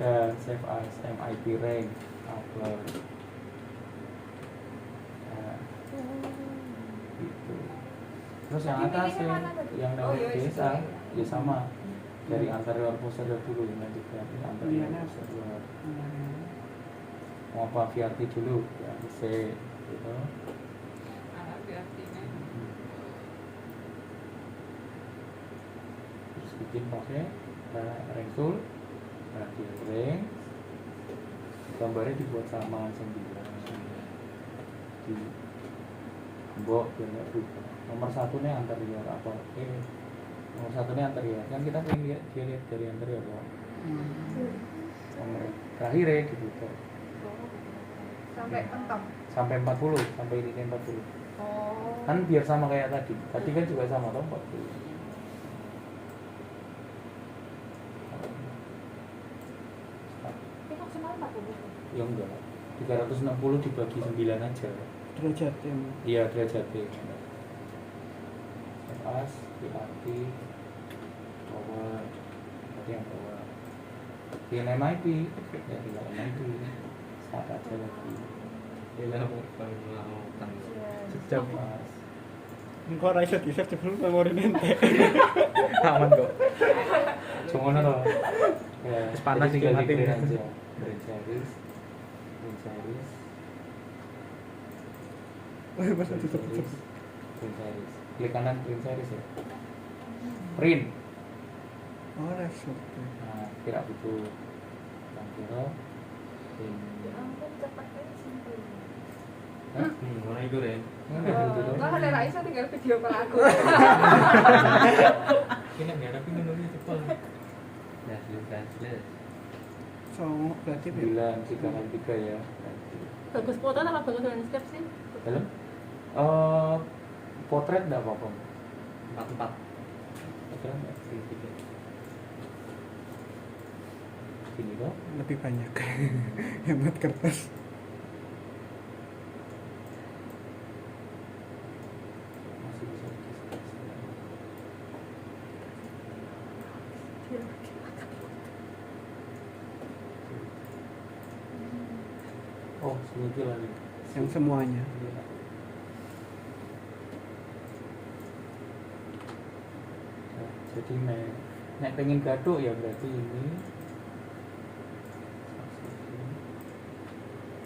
dan save as MIP rank upload. Nah, gitu. Terus yang Ini atas pilihnya mana tadi? yang Oh, dari iya, desa iya. ya sama dari anterior posterior dulu nanti berarti anterior Iya, posterior. Mau apa VRT dulu ya C gitu. Terus bikin pakai rank tool, radial range, gambarnya dibuat sama 9 di gembok biar nggak berubah. Nomor satunya anterior apa? Nomor satunya anterior kan kita pengen lihat dia lihat dari anterior kok. Nomor terakhir ya gitu kok. Sampai mentok. Sampai 40 sampai ini 40 Oh. kan biar sama kayak tadi kan juga sama toh 40. Ini maksimal 40. Ya enggak 360 dibagi 9 aja Derajat ya. iya derajatnya pas dilatih bawah berarti yang bawah Bikin MIP ya tinggal MIP start aja lagi. Gila bukan melakukan. Sejam. Pas. Engko ora iso di-save jebul memori ente. Aman kok. Cuma ngono to. Ya, Terus panas jadi iki tinggal mati. di-print aja. Print series. Oh, masa di-save. Print series. Klik kanan print series ya. Print. Oh, result. Nah, kira butuh kira print. Ya ampun, cepat aja simpel. Mana itu Ren? Lah ada Raisa tinggal video call aku. Ini nggak ada pindah dulu cepat. So, berarti 9 sigangan 3 ya. Bagus foto apa bagus landscape sih? Dalam? Potret enggak apa-apa. 44. Potret enggak sedikit. Gini kok. lebih banyak. Hemat kertas. Masih bisa dikasih. Oh, segini lagi. Yang semuanya. Iya. Nah, jadi nek pengen gaduh ya berarti ini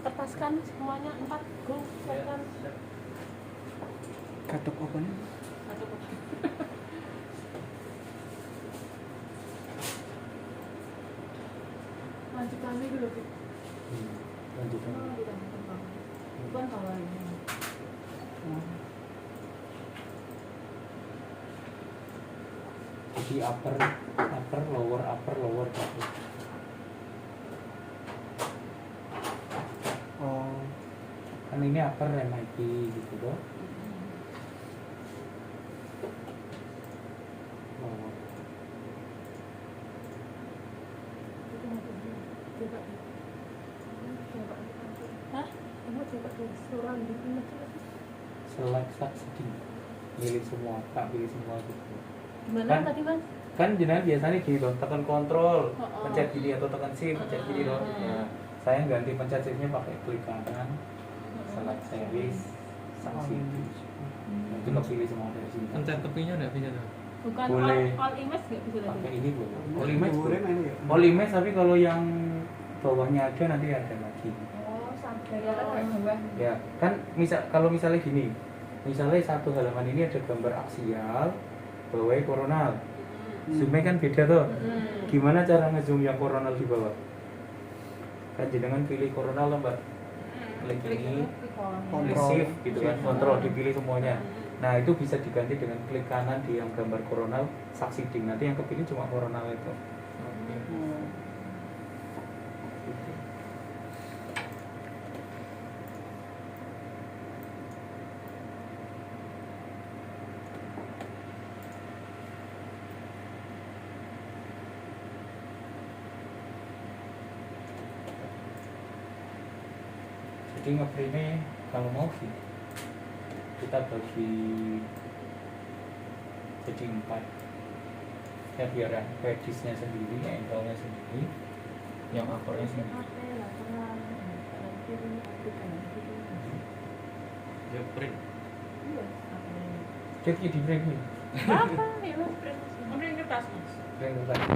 Kertaskan semuanya 4 go siapkan. Katuk apa nih? Satu go. Lanjutkan dulu. lanjutan. Bukan kalau ini. Jadi upper lower gitu. Oh, Kan ini upper MIP gitu loh. Lower. Coba. Hah? Kamu coba tuh surat di sini. Select subsidy. Pilih semua, tak pilih semua gitu. Gimana Kan? tadi Mas? Kan jenengan biasanya gini loh, tekan kontrol, Oh. pencet gini atau tekan shift, pencet gini loh. Ya, saya ganti pencet shiftnya pakai klik kanan, select series, subsidy. Nanti kepilih semua dari sini. Pencet tepinya nggak bisa tuh. Bukan Boleh. all image nggak bisa Pakai tadi. ini boleh. All image Dhuwure boleh. melu ya. All image tapi kalau yang bawahnya ada nanti ada lagi. Oh, sampai ya kan kayak bawah. Ya, kan kalau misalnya gini, misalnya satu halaman ini ada gambar aksial, bawahnya koronal. Zoomnya kan beda tuh. Gimana cara ngezoom yang koronal di bawah? Kan jenengan pilih koronal loh mbak. Klik ini, klik Kontrol. shift gitu kan, kontrol dipilih semuanya. Nah itu bisa diganti dengan klik kanan di yang gambar koronal, succeeding. Nanti yang kepilih cuma koronal itu. Oh. Jadi ngeprintnya kalau mau sih kita bagi jadi 4 ya biar pedisnya sendiri, angle-nya sendiri, yang akornya sendiri. Ya print. Jadi di print nih, Apa? Ya Mas print. Mungkin kertas Mas. print tadi.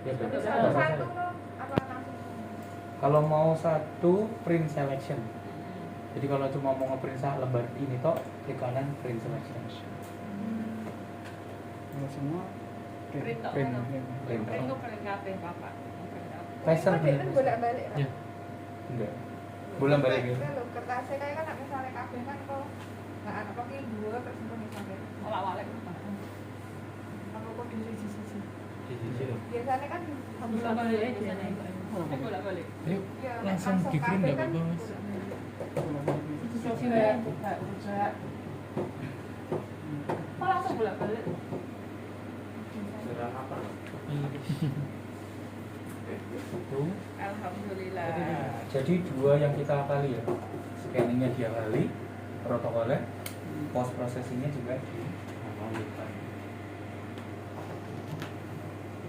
Ya berarti Satu apa? loh, apa langsung? Kalau mau satu print selection. Jadi kalau cuma mau ngeprint lembar ini toh, klik kanan print selection. Kalau semua Print tok print. ngono. Print. Print kok print kabeh Bapak. Print kabeh. Peser Kok dia kan bolak-balik kan? Ya. enggak. Boleh balik gitu. Lho, kertasnya kayak kan misalnya kabeh kan kok nggak ada pakai dua terus pun sampai. Awak-awak Apa kok di sisi-sisi? Di sisi tuh. Biasanya kan bolak-balik aja nih. Bolak-balik. Yuk, ya langsung di print nggak apa-apa mas. Kok langsung bolak-balik? Serang apa? Itu. Alhamdulillah. Jadi dua yang kita kali ya, scanningnya dia kali, protokolnya, post processingnya juga di.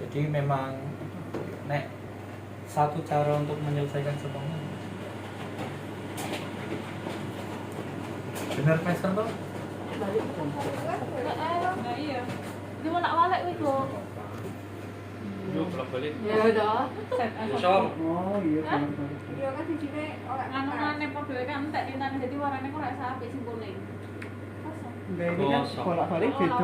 Jadi memang Nek satu cara untuk menyelesaikan semuanya. Bener Pastor tuh? Balik nah iya dia mau nak balik wih lo Yuk, bolak-balik. ya udah Kosong. Oh iya benar-benar. Iya kan di sini oleh nganu podo kan entek dinane jadi warnane kok rasa apik sing kuning kosong Enggak, ini kan Kosong. bolak-balik beda